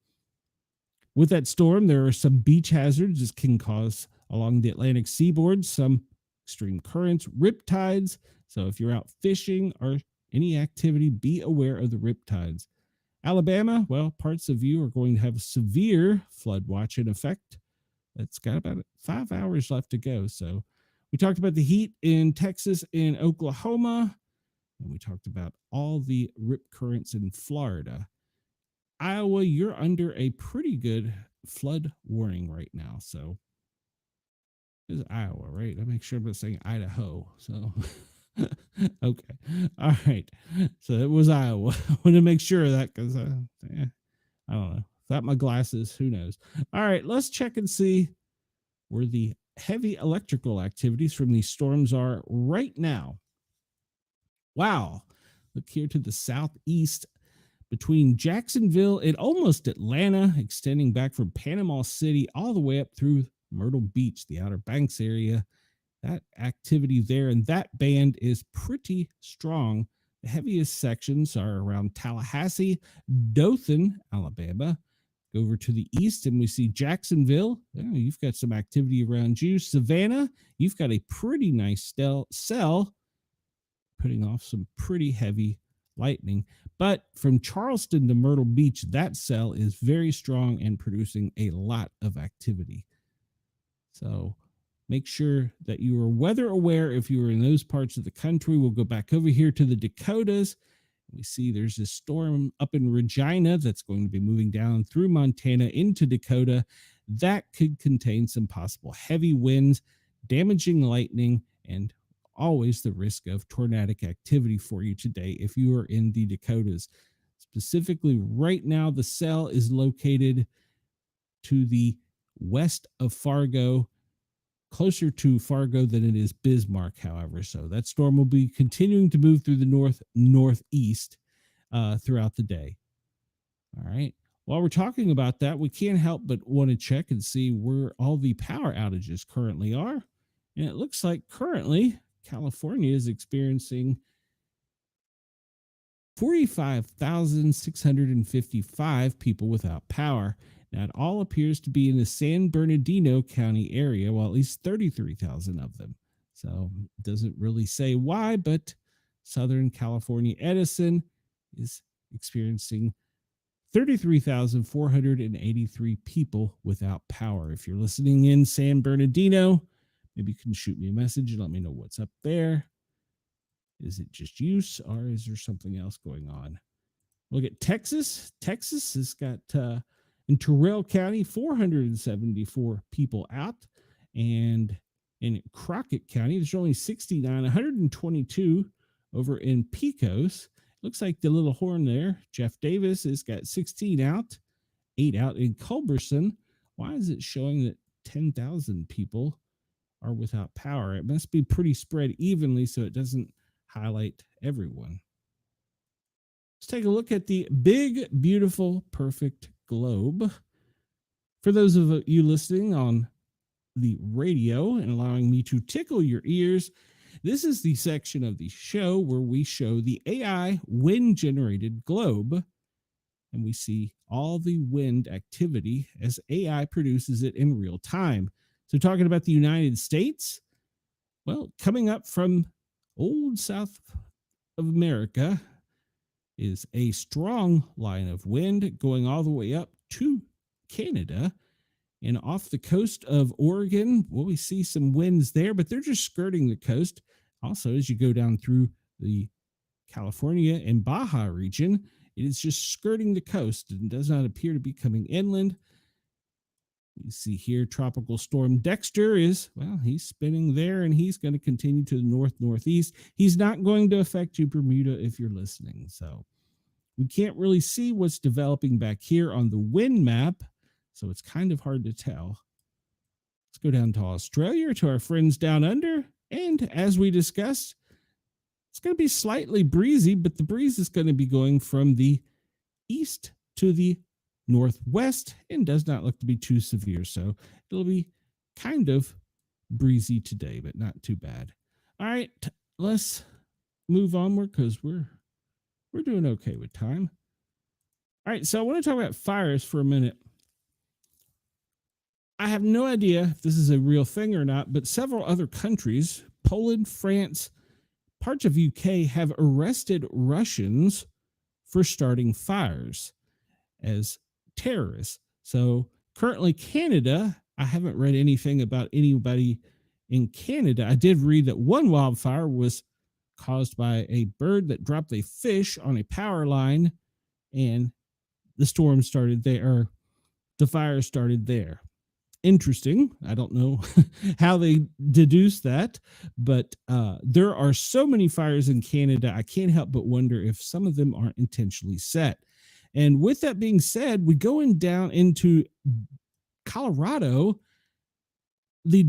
S2: with that storm, there are some beach hazards this can cause along the Atlantic seaboard, some extreme currents, rip tides. So if you're out fishing or any activity, be aware of the rip tides. Alabama, well, parts of you are going to have a severe flood watch in effect. It's got about 5 hours left to go. So we talked about the heat in Texas and Oklahoma, and we talked about all the rip currents in Florida. Iowa, you're under a pretty good flood warning right now. So this is Iowa, right? I make sure I'm not saying Idaho. So okay. All right. So it was Iowa. I want to make sure of that because I don't know. Without my glasses, who knows? All right. Let's check and see where the heavy electrical activities from these storms are right now. Wow. Look here to the southeast between Jacksonville and almost Atlanta, extending back from Panama City all the way up through Myrtle Beach, the Outer Banks area. That activity there and that band is pretty strong. The heaviest sections are around Tallahassee, Dothan, Alabama. Go over to the east and we see Jacksonville. Oh, you've got some activity around you. Savannah, you've got a pretty nice cell putting off some pretty heavy lightning. But from Charleston to Myrtle Beach, that cell is very strong and producing a lot of activity. So make sure that you are weather aware if you are in those parts of the country. We'll go back over here to the Dakotas. We see there's this storm up in Regina that's going to be moving down through Montana into Dakota. That could contain some possible heavy winds, damaging lightning, and always the risk of tornadic activity for you today if you are in the Dakotas. Specifically, right now, the cell is located to the west of Fargo, closer to Fargo than it is Bismarck, however. So that storm will be continuing to move through the northeast throughout the day. All right. While we're talking about that, we can't help but want to check and see where all the power outages currently are. And it looks like currently California is experiencing 45,655 people without power. Now, it all appears to be in the San Bernardino County area, well, at least 33,000 of them. So it doesn't really say why, but Southern California Edison is experiencing 33,483 people without power. If you're listening in San Bernardino, maybe you can shoot me a message and let me know what's up there. Is it just use, or is there something else going on? Look at Texas. Texas has got, in Terrell County, 474 people out. And in Crockett County, there's only 69, 122 over in Pecos. Looks like the little horn there, Jeff Davis, has got 16 out, 8 out in Culberson. Why is it showing that 10,000 people are without power? It must be pretty spread evenly so it doesn't highlight everyone. Let's take a look at the big, beautiful, perfect globe. For those of you listening on the radio and allowing me to tickle your ears, this is the section of the show where we show the AI wind-generated globe, and we see all the wind activity as AI produces it in real time. So talking about the United States, well, coming up from old South of America is a strong line of wind going all the way up to Canada. And off the coast of Oregon, well, we see some winds there, but they're just skirting the coast. Also, as you go down through the California and Baja region, it is just skirting the coast and does not appear to be coming inland. You see here, Tropical Storm Dexter is, well, he's spinning there, and he's going to continue to the north-northeast. He's not going to affect you, Bermuda, if you're listening. So we can't really see what's developing back here on the wind map, so it's kind of hard to tell. Let's go down to Australia, to our friends down under. And as we discussed, it's going to be slightly breezy, but the breeze is going to be going from the east to the northwest and does not look to be too severe. So it'll be kind of breezy today, but not too bad. All right, let's move onward because we're doing okay with time. All right, so I want to talk about fires for a minute. I have no idea if this is a real thing or not, but several other countries, Poland, France, parts of UK, have arrested Russians for starting fires as terrorists. So currently Canada, I haven't read anything about anybody in Canada. I did read that one wildfire was caused by a bird that dropped a fish on a power line, and the storm started there, or the fire started there. Interesting. I don't know how they deduce that, but there are so many fires in Canada, I can't help but wonder if some of them aren't intentionally set. And with that being said, we going down into Colorado, the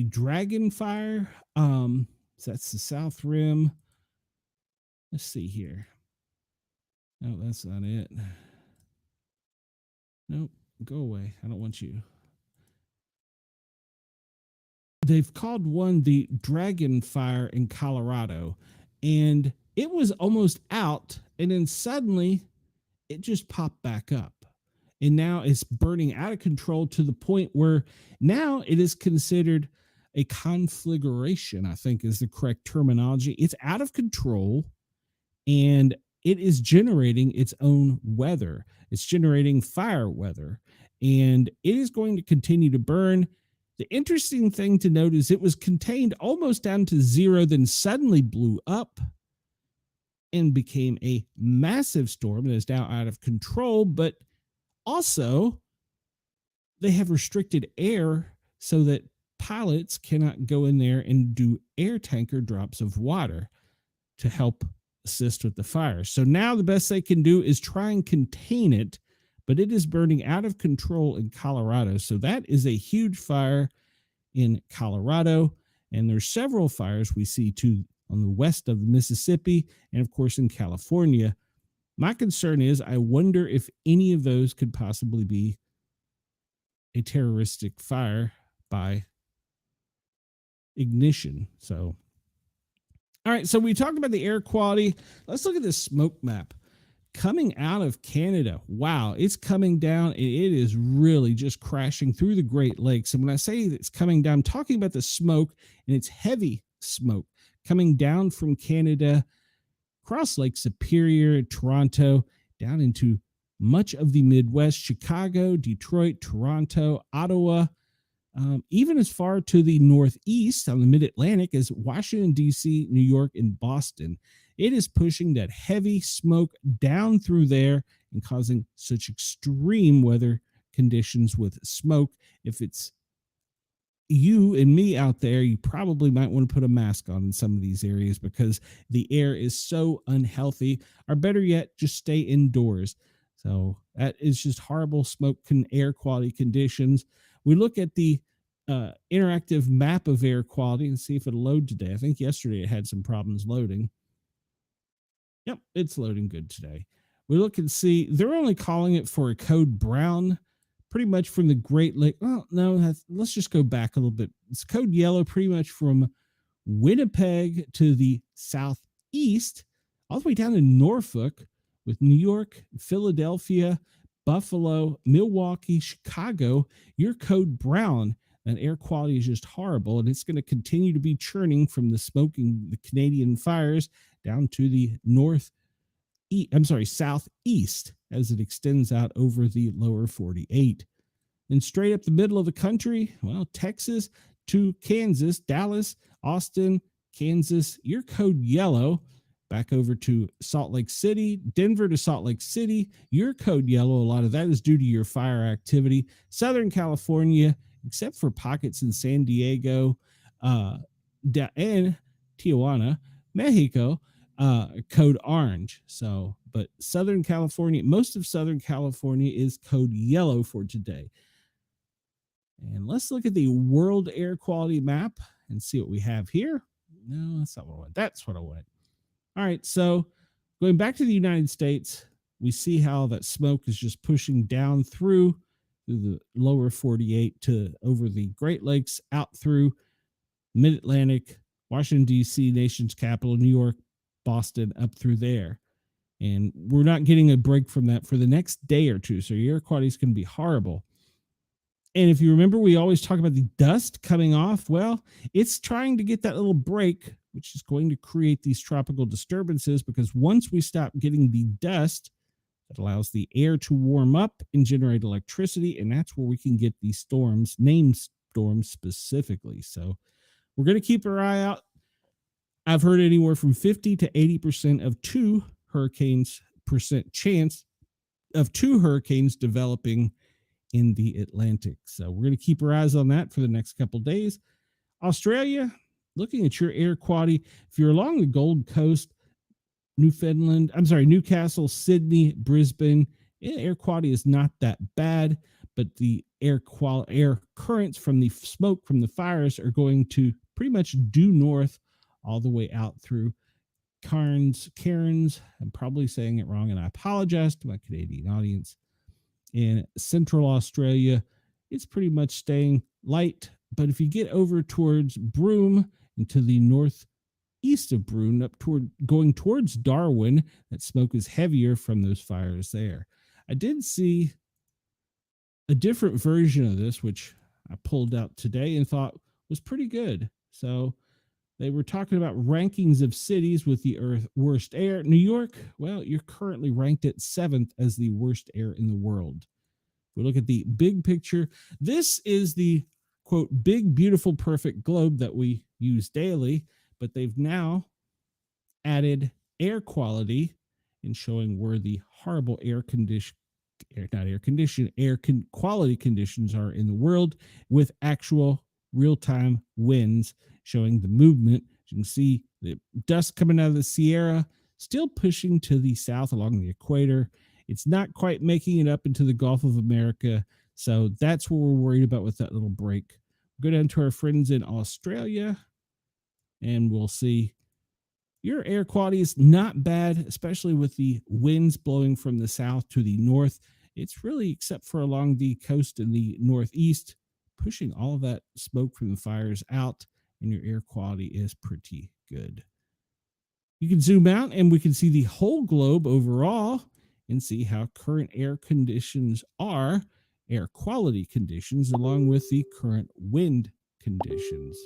S2: Dragon Fire? So that's the South Rim. Let's see here. No, that's not it. Nope, go away. I don't want you. They've called one the Dragon Fire in Colorado, and it was almost out, and then suddenly it just popped back up. And now it's burning out of control to the point where now it is considered a conflagration, I think is the correct terminology. It's out of control, and it is generating its own weather. It's generating fire weather, and it is going to continue to burn. The interesting thing to note is it was contained almost down to zero, then suddenly blew up and became a massive storm that is now out of control. But also, they have restricted air so that pilots cannot go in there and do air tanker drops of water to help assist with the fire. So now the best they can do is try and contain it, but it is burning out of control in Colorado. So that is a huge fire in Colorado. And there's several fires we see too on the west of the Mississippi and of course in California. My concern is I wonder if any of those could possibly be a terroristic fire by ignition. So, all right. So we talked about the air quality. Let's look at this smoke map coming out of Canada. Wow. It's coming down and it is really just crashing through the Great Lakes. And when I say it's coming down, I'm talking about the smoke, and it's heavy smoke coming down from Canada across Lake Superior, Toronto, down into much of the Midwest, Chicago, Detroit, Toronto, Ottawa, even as far to the northeast on the mid-Atlantic as Washington, D.C., New York, and Boston. It is pushing that heavy smoke down through there and causing such extreme weather conditions with smoke. If it's you and me out there, you probably might want to put a mask on in some of these areas because the air is so unhealthy, or better yet, just stay indoors. So that is just horrible smoke and air quality conditions. We look at the interactive map of air quality and see if it'll load today. I think yesterday it had some problems loading. Yep, it's loading good today. We look and see they're only calling it for a code brown, pretty much from the Great Lake. Well, no, let's just go back a little bit. It's code yellow pretty much from Winnipeg to the southeast, all the way down to Norfolk, with New York, Philadelphia, Buffalo, Milwaukee, Chicago. Your code brown, and air quality is just horrible, and it's going to continue to be churning from the smoking, the Canadian fires down to the southeast as it extends out over the lower 48. And straight up the middle of the country, well, Texas to Kansas, Dallas, Austin, Kansas, your code yellow. Back over to Salt Lake City, Denver to Salt Lake City, your code yellow. A lot of that is due to your fire activity. Southern California, except for pockets in San Diego and Tijuana, Mexico, code orange. So, but Southern California, most of Southern California is code yellow for today. And let's look at the world air quality map and see what we have here. No, that's not what I want. That's what I want. All right, so going back to the United States, we see how that smoke is just pushing down through the lower 48 to over the Great Lakes, out through mid-Atlantic, Washington, D.C., nation's capital, New York, Boston, up through there. And we're not getting a break from that for the next day or two, so your air quality is going to be horrible. And if you remember, we always talk about the dust coming off. Well, it's trying to get that little break, which is going to create these tropical disturbances, because once we stop getting the dust, that allows the air to warm up and generate electricity, and that's where we can get these storms, named storms specifically. So we're going to keep our eye out. I've heard anywhere from 50 to 80% of chance of two hurricanes developing in the Atlantic. So we're going to keep our eyes on that for the next couple of days. Australia, looking at your air quality, if you're along the Gold Coast, Newcastle, Sydney, Brisbane, air quality is not that bad, but the air currents from the smoke from the fires are going to pretty much due north all the way out through Cairns. I'm probably saying it wrong, and I apologize to my Canadian audience. In Central Australia, it's pretty much staying light. But if you get over towards Broome and to the northeast of Broome, going towards Darwin, that smoke is heavier from those fires there. I did see a different version of this, which I pulled out today and thought was pretty good. So They were talking about rankings of cities with the worst air. New York, well, you're currently ranked at 7th as the worst air in the world. We look at the big picture. This is the quote, big, beautiful, perfect globe that we use daily, but they've now added air quality in showing where the horrible quality conditions are in the world with actual real-time winds showing the movement. You can see the dust coming out of the Sierra, still pushing to the south along the equator. It's not quite making it up into the Gulf of America. So that's what we're worried about with that little break. Go down to our friends in Australia and we'll see your air quality is not bad, especially with the winds blowing from the south to the north. It's really, except for along the coast in the northeast, pushing all of that smoke from the fires out, and your air quality is pretty good. You can zoom out and we can see the whole globe overall and see how current air conditions are, air quality conditions, along with the current wind conditions.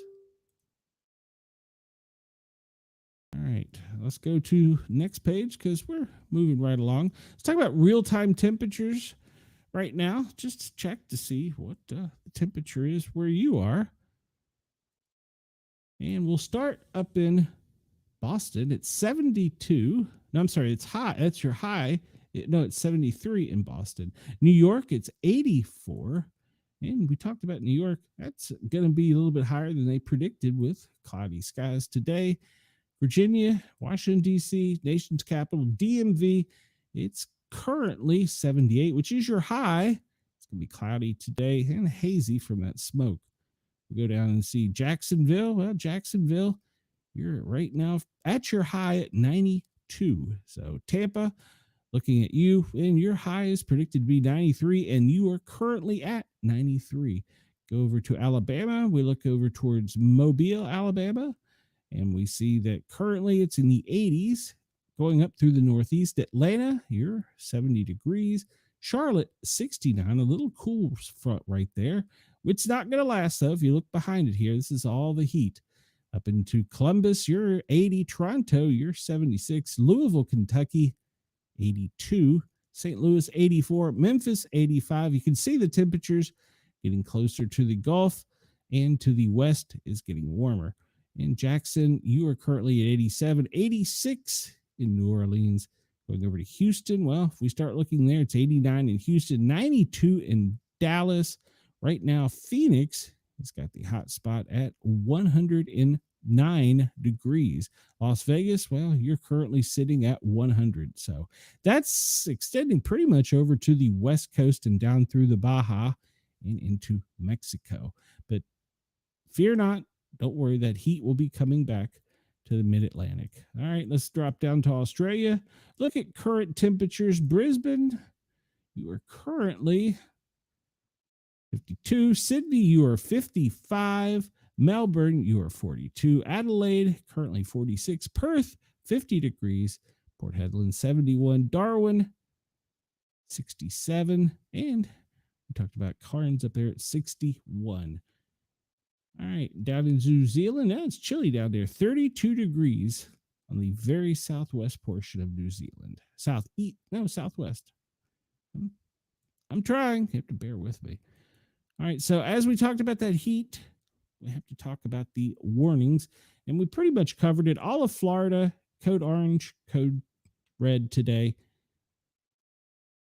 S2: All right, let's go to next page because we're moving right along. Let's talk about real-time temperatures right now. Just to check to see what the temperature is where you are. And we'll start up in Boston. It's 72. No, I'm sorry, it's high. That's your high. It's 73 in Boston. New York, it's 84. And we talked about New York. That's going to be a little bit higher than they predicted with cloudy skies today. Virginia, Washington, D.C., nation's capital, DMV, it's currently 78, which is your high. It's going to be cloudy today and hazy from that smoke. We go down and see Jacksonville. Well, Jacksonville, you're right now at your high at 92. So Tampa, looking at you, and your high is predicted to be 93, and you are currently at 93. Go over to Alabama. We look over towards Mobile, Alabama. And we see that currently it's in the 80s, going up through the northeast. Atlanta, you're 70 degrees. Charlotte, 69, a little cool front right there. It's not going to last, though, if you look behind it here. This is all the heat. Up into Columbus, you're 80. Toronto, you're 76. Louisville, Kentucky, 82. St. Louis, 84. Memphis, 85. You can see the temperatures getting closer to the Gulf, and to the west is getting warmer. In Jackson, you are currently at 87, 86 in New Orleans. Going over to Houston, well, if we start looking there, it's 89 in Houston, 92 in Dallas. Right now, Phoenix has got the hot spot at 109 degrees. Las Vegas, well, you're currently sitting at 100. So that's extending pretty much over to the West Coast and down through the Baja and into Mexico. But fear not. Don't worry, that heat will be coming back to the mid-Atlantic. All right, let's drop down to Australia. Look at current temperatures. Brisbane, you are currently 52. Sydney, you are 55. Melbourne, you are 42. Adelaide, currently 46. Perth, 50 degrees. Port Hedland, 71. Darwin, 67. And we talked about Cairns up there at 61. All right, down in New Zealand, now it's chilly down there, 32 degrees on the very southwest portion of New Zealand. Southwest. I'm trying. You have to bear with me. All right, so as we talked about that heat, we have to talk about the warnings, and we pretty much covered it. All of Florida, code orange, code red today.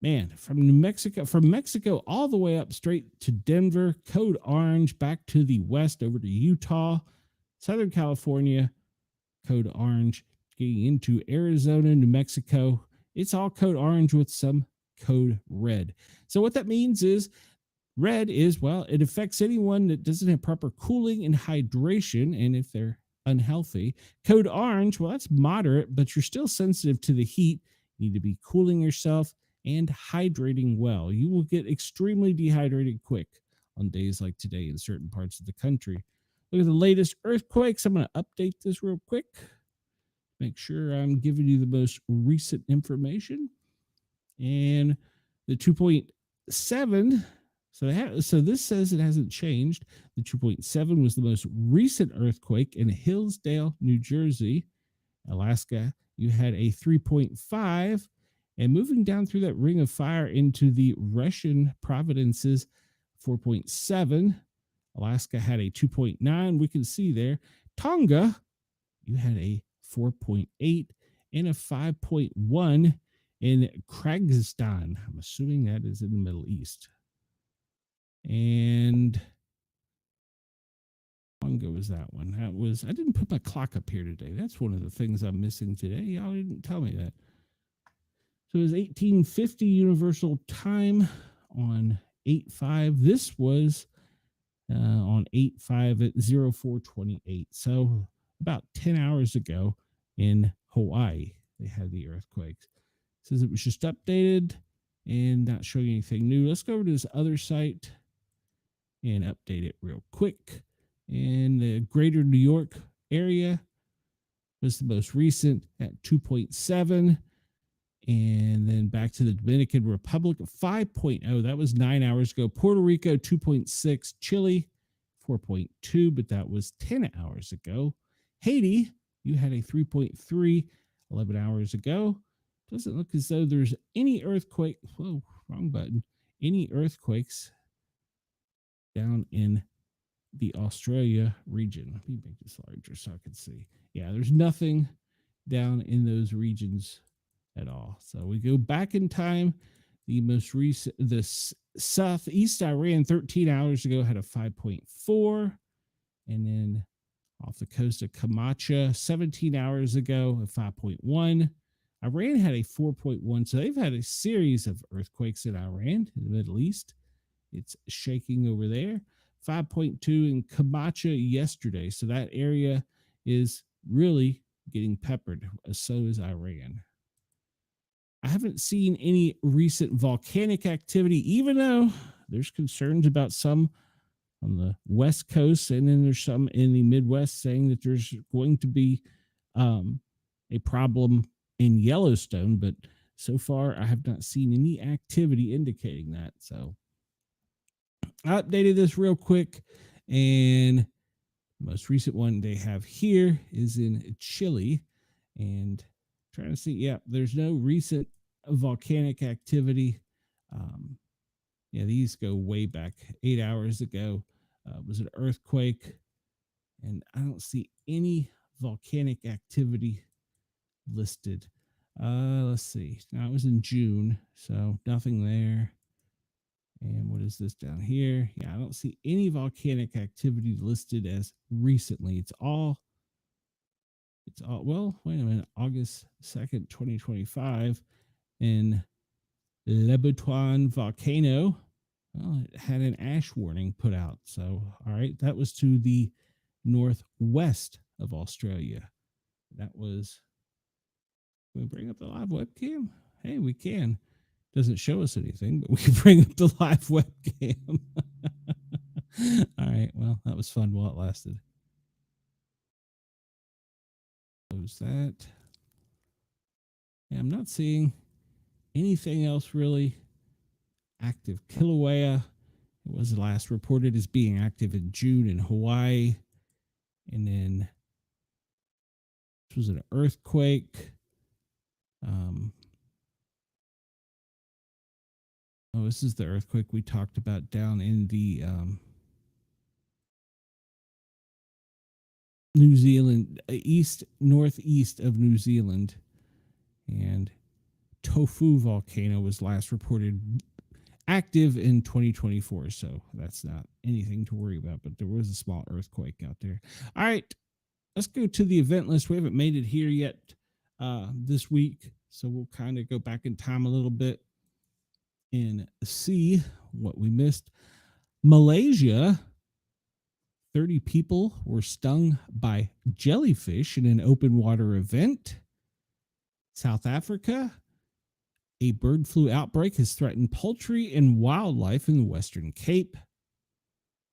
S2: Man, from Mexico all the way up straight to Denver, code orange, back to the west over to Utah, Southern California, code orange, getting into Arizona, New Mexico. It's all code orange with some code red. So what that means is red is, well, it affects anyone that doesn't have proper cooling and hydration, and if they're unhealthy. Code orange, well, that's moderate, but you're still sensitive to the heat. You need to be cooling yourself and hydrating well. You will get extremely dehydrated quick on days like today in certain parts of the country. Look at the latest earthquakes. I'm going to update this real quick. Make sure I'm giving you the most recent information. And the 2.7 So this says it hasn't changed. The 2.7 was the most recent earthquake in Hillsdale, New Jersey. Alaska, you had a 3.5. And moving down through that ring of fire into the Russian provinces, 4.7. Alaska had a 2.9. We can see there. Tonga, you had a 4.8 and a 5.1 in Kyrgyzstan. I'm assuming that is in the Middle East. And how long ago was that one? I didn't put my clock up here today. That's one of the things I'm missing today. Y'all didn't tell me that. So it was 1850 Universal Time on 8/5. This was on 8/5 at 0428. So about 10 hours ago in Hawaii, they had the earthquakes. It says it was just updated and not showing anything new. Let's go over to this other site and update it real quick. And the greater New York area was the most recent at 2.7. And then back to the Dominican Republic, 5.0. That was 9 hours ago. Puerto Rico, 2.6. Chile, 4.2, but that was 10 hours ago. Haiti, you had a 3.3 11 hours ago. Doesn't look as though there's any earthquake. Whoa, wrong button. Any earthquakes down in the Australia region. Let me make this larger so I can see. Yeah, there's nothing down in those regions at all. So we go back in time. The most recent, the southeast Iran 13 hours ago had a 5.4. And then off the coast of Kamacha 17 hours ago, a 5.1. Iran had a 4.1. So they've had a series of earthquakes in Iran, in the Middle East. It's shaking over there. 5.2 in Kamacha yesterday. So that area is really getting peppered. So is Iran. I haven't seen any recent volcanic activity, even though there's concerns about some on the West Coast, and then there's some in the Midwest saying that there's going to be a problem in Yellowstone. But so far, I have not seen any activity indicating that. So I updated this real quick, and the most recent one they have here is in Chile. And trying to see, yeah, there's no recent volcanic activity. Yeah, these go way back. 8 hours ago was an earthquake, and I don't see any volcanic activity listed. Let's see. Now it was in June, so nothing there. And what is this down here? Yeah, I don't see any volcanic activity listed as recently. It's all, well, wait a minute, August 2nd, 2025, in Lebutuan volcano. Well, it had an ash warning put out. So, all right, that was to the northwest of Australia. That was, can we bring up the live webcam? Hey, we can. Doesn't show us anything, but we can bring up the live webcam. All right, well, that was fun while it lasted. Close that. Yeah, I'm not seeing anything else really active. Kilauea was last reported as being active in June in Hawaii. And then this was an earthquake. This is the earthquake we talked about down in the New Zealand, northeast of New Zealand. And Tofu volcano was last reported active in 2024. So that's not anything to worry about, but there was a small earthquake out there. All right, let's go to the event list. We haven't made it here yet this week, so we'll kind of go back in time a little bit and see what we missed. Malaysia, 30 people were stung by jellyfish in an open water event. South Africa, a bird flu outbreak has threatened poultry and wildlife in the Western Cape.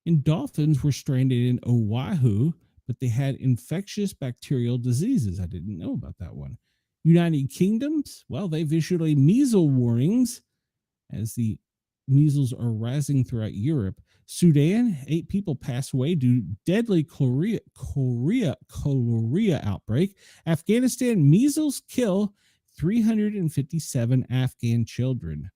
S2: And dolphins were stranded in Oahu, but they had infectious bacterial diseases. I didn't know about that one. United Kingdoms, well, they've issued a measles warnings as the measles are rising throughout Europe. Sudan, 8 people pass away due to deadly cholera outbreak. Afghanistan, measles kill 357 Afghan children.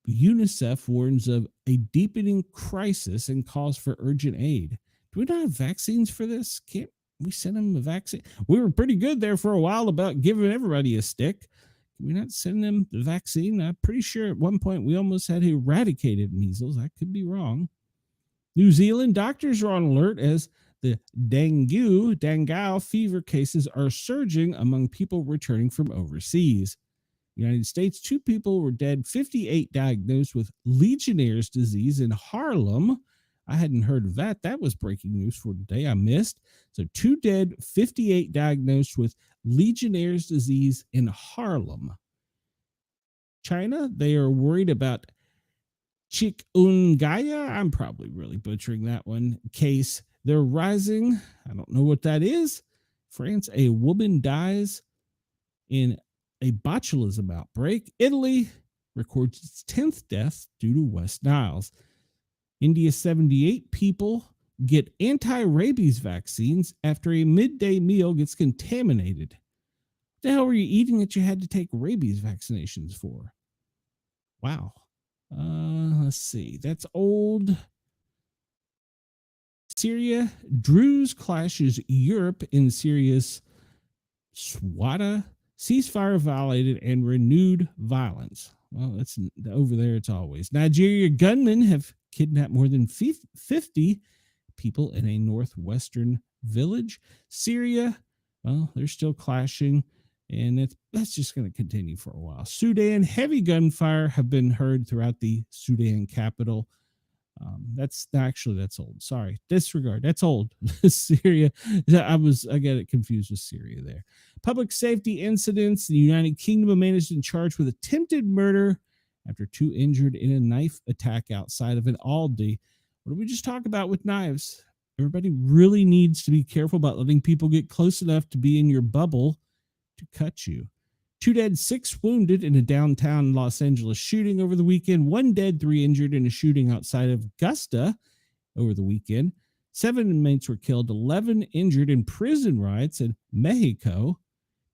S2: UNICEF warns of a deepening crisis and calls for urgent aid. Do we not have vaccines for this? Can't we send them a vaccine? We were pretty good there for a while about giving everybody a stick. Can we not send them the vaccine? I'm pretty sure at one point we almost had eradicated measles. I could be wrong. New Zealand doctors are on alert as the dengue fever cases are surging among people returning from overseas. United States, 2 people were dead, 58 diagnosed with Legionnaire's disease in Harlem. I hadn't heard of that. That was breaking news for today. I missed. So 2 dead, 58 diagnosed with Legionnaire's disease in Harlem. China, they are worried about chikungunya. I'm probably really butchering that one. Case. They're rising. I don't know what that is. France, a woman dies in a botulism outbreak. Italy records its 10th death due to West Niles. India, 78 people get anti-rabies vaccines after a midday meal gets contaminated. What the hell were you eating that you had to take rabies vaccinations for? Wow. Let's see. That's old. Syria, Druze clashes Europe in Syria's Swata. Ceasefire violated and renewed violence. Well, that's over there. It's always. Nigeria gunmen have kidnapped more than 50 people in a northwestern village. Syria, well, they're still clashing, and that's just going to continue for a while. Sudan, heavy gunfire have been heard throughout the Sudan capital. That's old. Sorry, disregard. That's old. Syria. I got it confused with Syria there. Public safety incidents. The United Kingdom man is in charge with attempted murder after 2 injured in a knife attack outside of an Aldi. What did we just talk about with knives? Everybody really needs to be careful about letting people get close enough to be in your bubble to cut you. 2 dead, 6 wounded in a downtown Los Angeles shooting over the weekend. 1 dead, 3 injured in a shooting outside of Augusta over the weekend. 7 inmates were killed, 11 injured in prison riots in Mexico.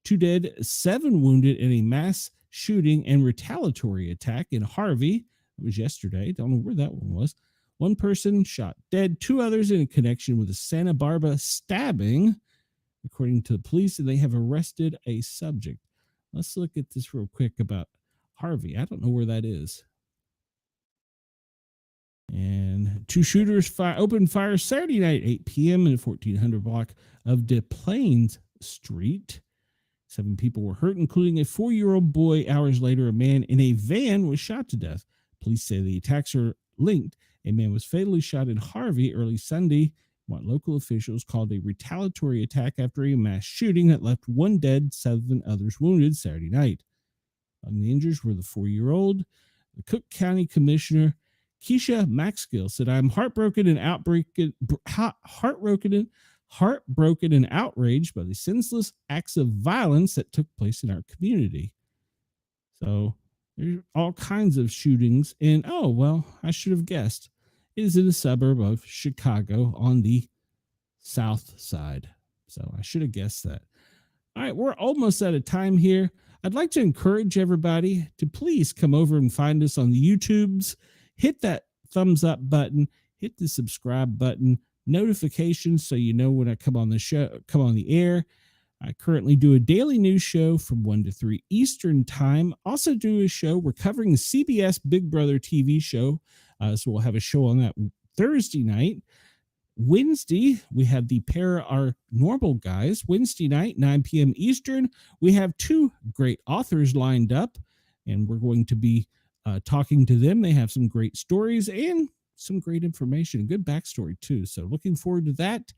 S2: 2 dead, 7 wounded in a mass shooting and retaliatory attack in Harvey. It was yesterday. Don't know where that one was. 1 person shot dead, 2 others in connection with a Santa Barbara stabbing, according to the police, and they have arrested a subject. Let's look at this real quick about Harvey. I don't know where that is. And 2 shooters opened fire Saturday night, 8 p.m. in the 1400 block of Des Plaines Street. 7 people were hurt, including a 4-year-old boy. Hours later, a man in a van was shot to death. Police say the attacks are linked. A man was fatally shot in Harvey early Sunday, what local officials called a retaliatory attack after a mass shooting that left 1 dead, 7 others wounded Saturday night. Among the injuries were the 4-year-old. The Cook County Commissioner, Keisha Maxgill, said, "I'm heartbroken and outraged by the senseless acts of violence that took place in our community." So there's all kinds of shootings. And, I should have guessed. It is in a suburb of Chicago on the south side. So I should have guessed that. All right, we're almost out of time here. I'd like to encourage everybody to please come over and find us on the YouTubes. Hit that thumbs up button, hit the subscribe button, notifications so you know when I come on the air. I currently do a daily news show from 1 to 3 Eastern time. Also do a show. We're covering the CBS Big Brother TV show. So we'll have a show on that Thursday night. Wednesday, we have the Our Normal Guys. Wednesday night, 9 p.m. Eastern. We have 2 great authors lined up, and we're going to be talking to them. They have some great stories and some great information, good backstory too. So looking forward to that.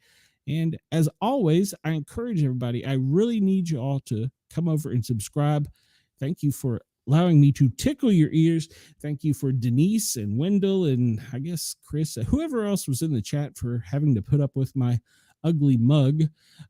S2: And as always, I encourage everybody, I really need you all to come over and subscribe. Thank you for allowing me to tickle your ears. Thank you for Denise and Wendell and I guess Chris, whoever else was in the chat, for having to put up with my ugly mug.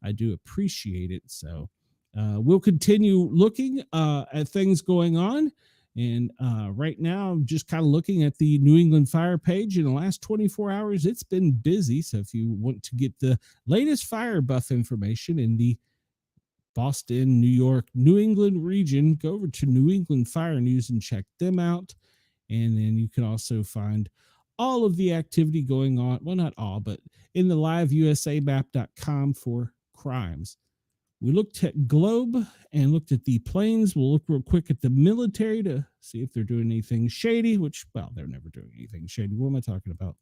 S2: I do appreciate it. So we'll continue looking at things going on. And right now, I'm just kind of looking at the New England Fire page. In the last 24 hours, it's been busy. So if you want to get the latest fire buff information in the Boston, New York, New England region, go over to New England Fire News and check them out. And then you can also find all of the activity going on. Well, not all, but in the liveusamap.com for crimes. We looked at Globe and looked at the planes. We'll look real quick at the military to see if they're doing anything shady, which, well, they're never doing anything shady. What am I talking about?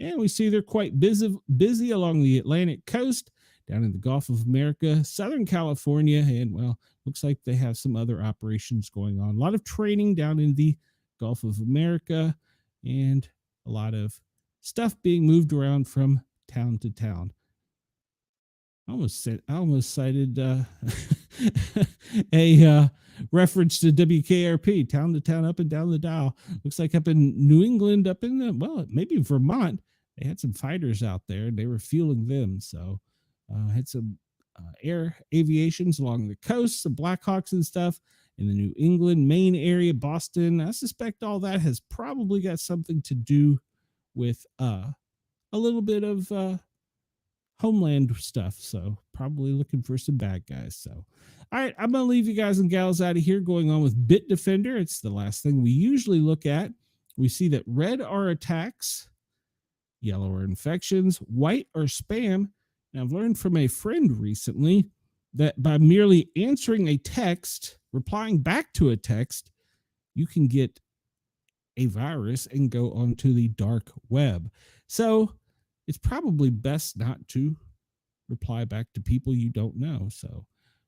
S2: And we see they're quite busy along the Atlantic coast, down in the Gulf of America, Southern California, and, well, looks like they have some other operations going on. A lot of training down in the Gulf of America, and a lot of stuff being moved around from town to town. I almost cited a reference to WKRP, town to town, up and down the dial. Looks like up in New England, up in the, well, maybe Vermont, they had some fighters out there and they were fueling them. So had some air aviations along the coast, some Blackhawks and stuff in the New England, Maine area, Boston. I suspect all that has probably got something to do with a little bit of homeland stuff. So probably looking for some bad guys. So, all right, I'm going to leave you guys and gals out of here going on with Bitdefender. It's the last thing we usually look at. We see that red are attacks, yellow are infections, white are spam. Now, I've learned from a friend recently that by merely answering a text, replying back to a text, you can get a virus and go onto the dark web. So it's probably best not to reply back to people you don't know. So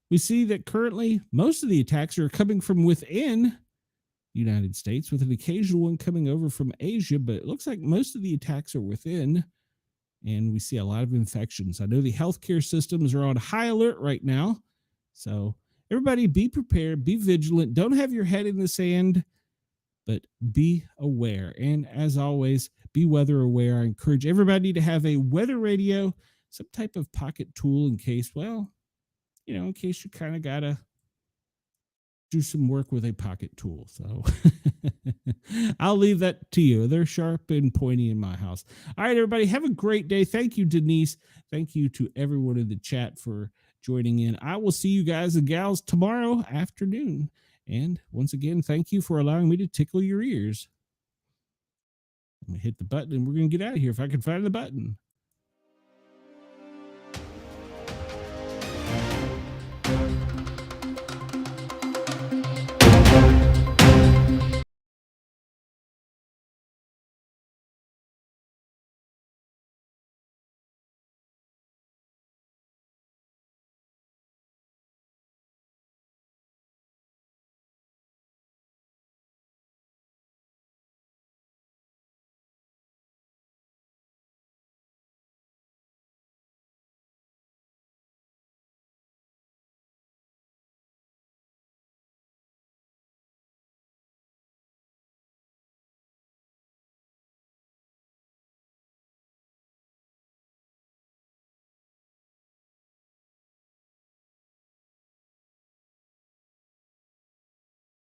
S2: we see that currently most of the attacks are coming from within the United States, with an occasional one coming over from Asia, but it looks like most of the attacks are within, and we see a lot of infections. I know the healthcare systems are on high alert right now. So everybody be prepared, be vigilant, don't have your head in the sand, but be aware. And as always, be weather aware. I encourage everybody to have a weather radio, some type of pocket tool in case, well, in case you kind of got to do some work with a pocket tool. So I'll leave that to you. They're sharp and pointy in my house. All right, everybody, have a great day. Thank you, Denise. Thank you to everyone in the chat for joining in. I will see you guys and gals tomorrow afternoon. And once again, thank you for allowing me to tickle your ears. I'm going to hit the button and we're going to get out of here if I can find the button.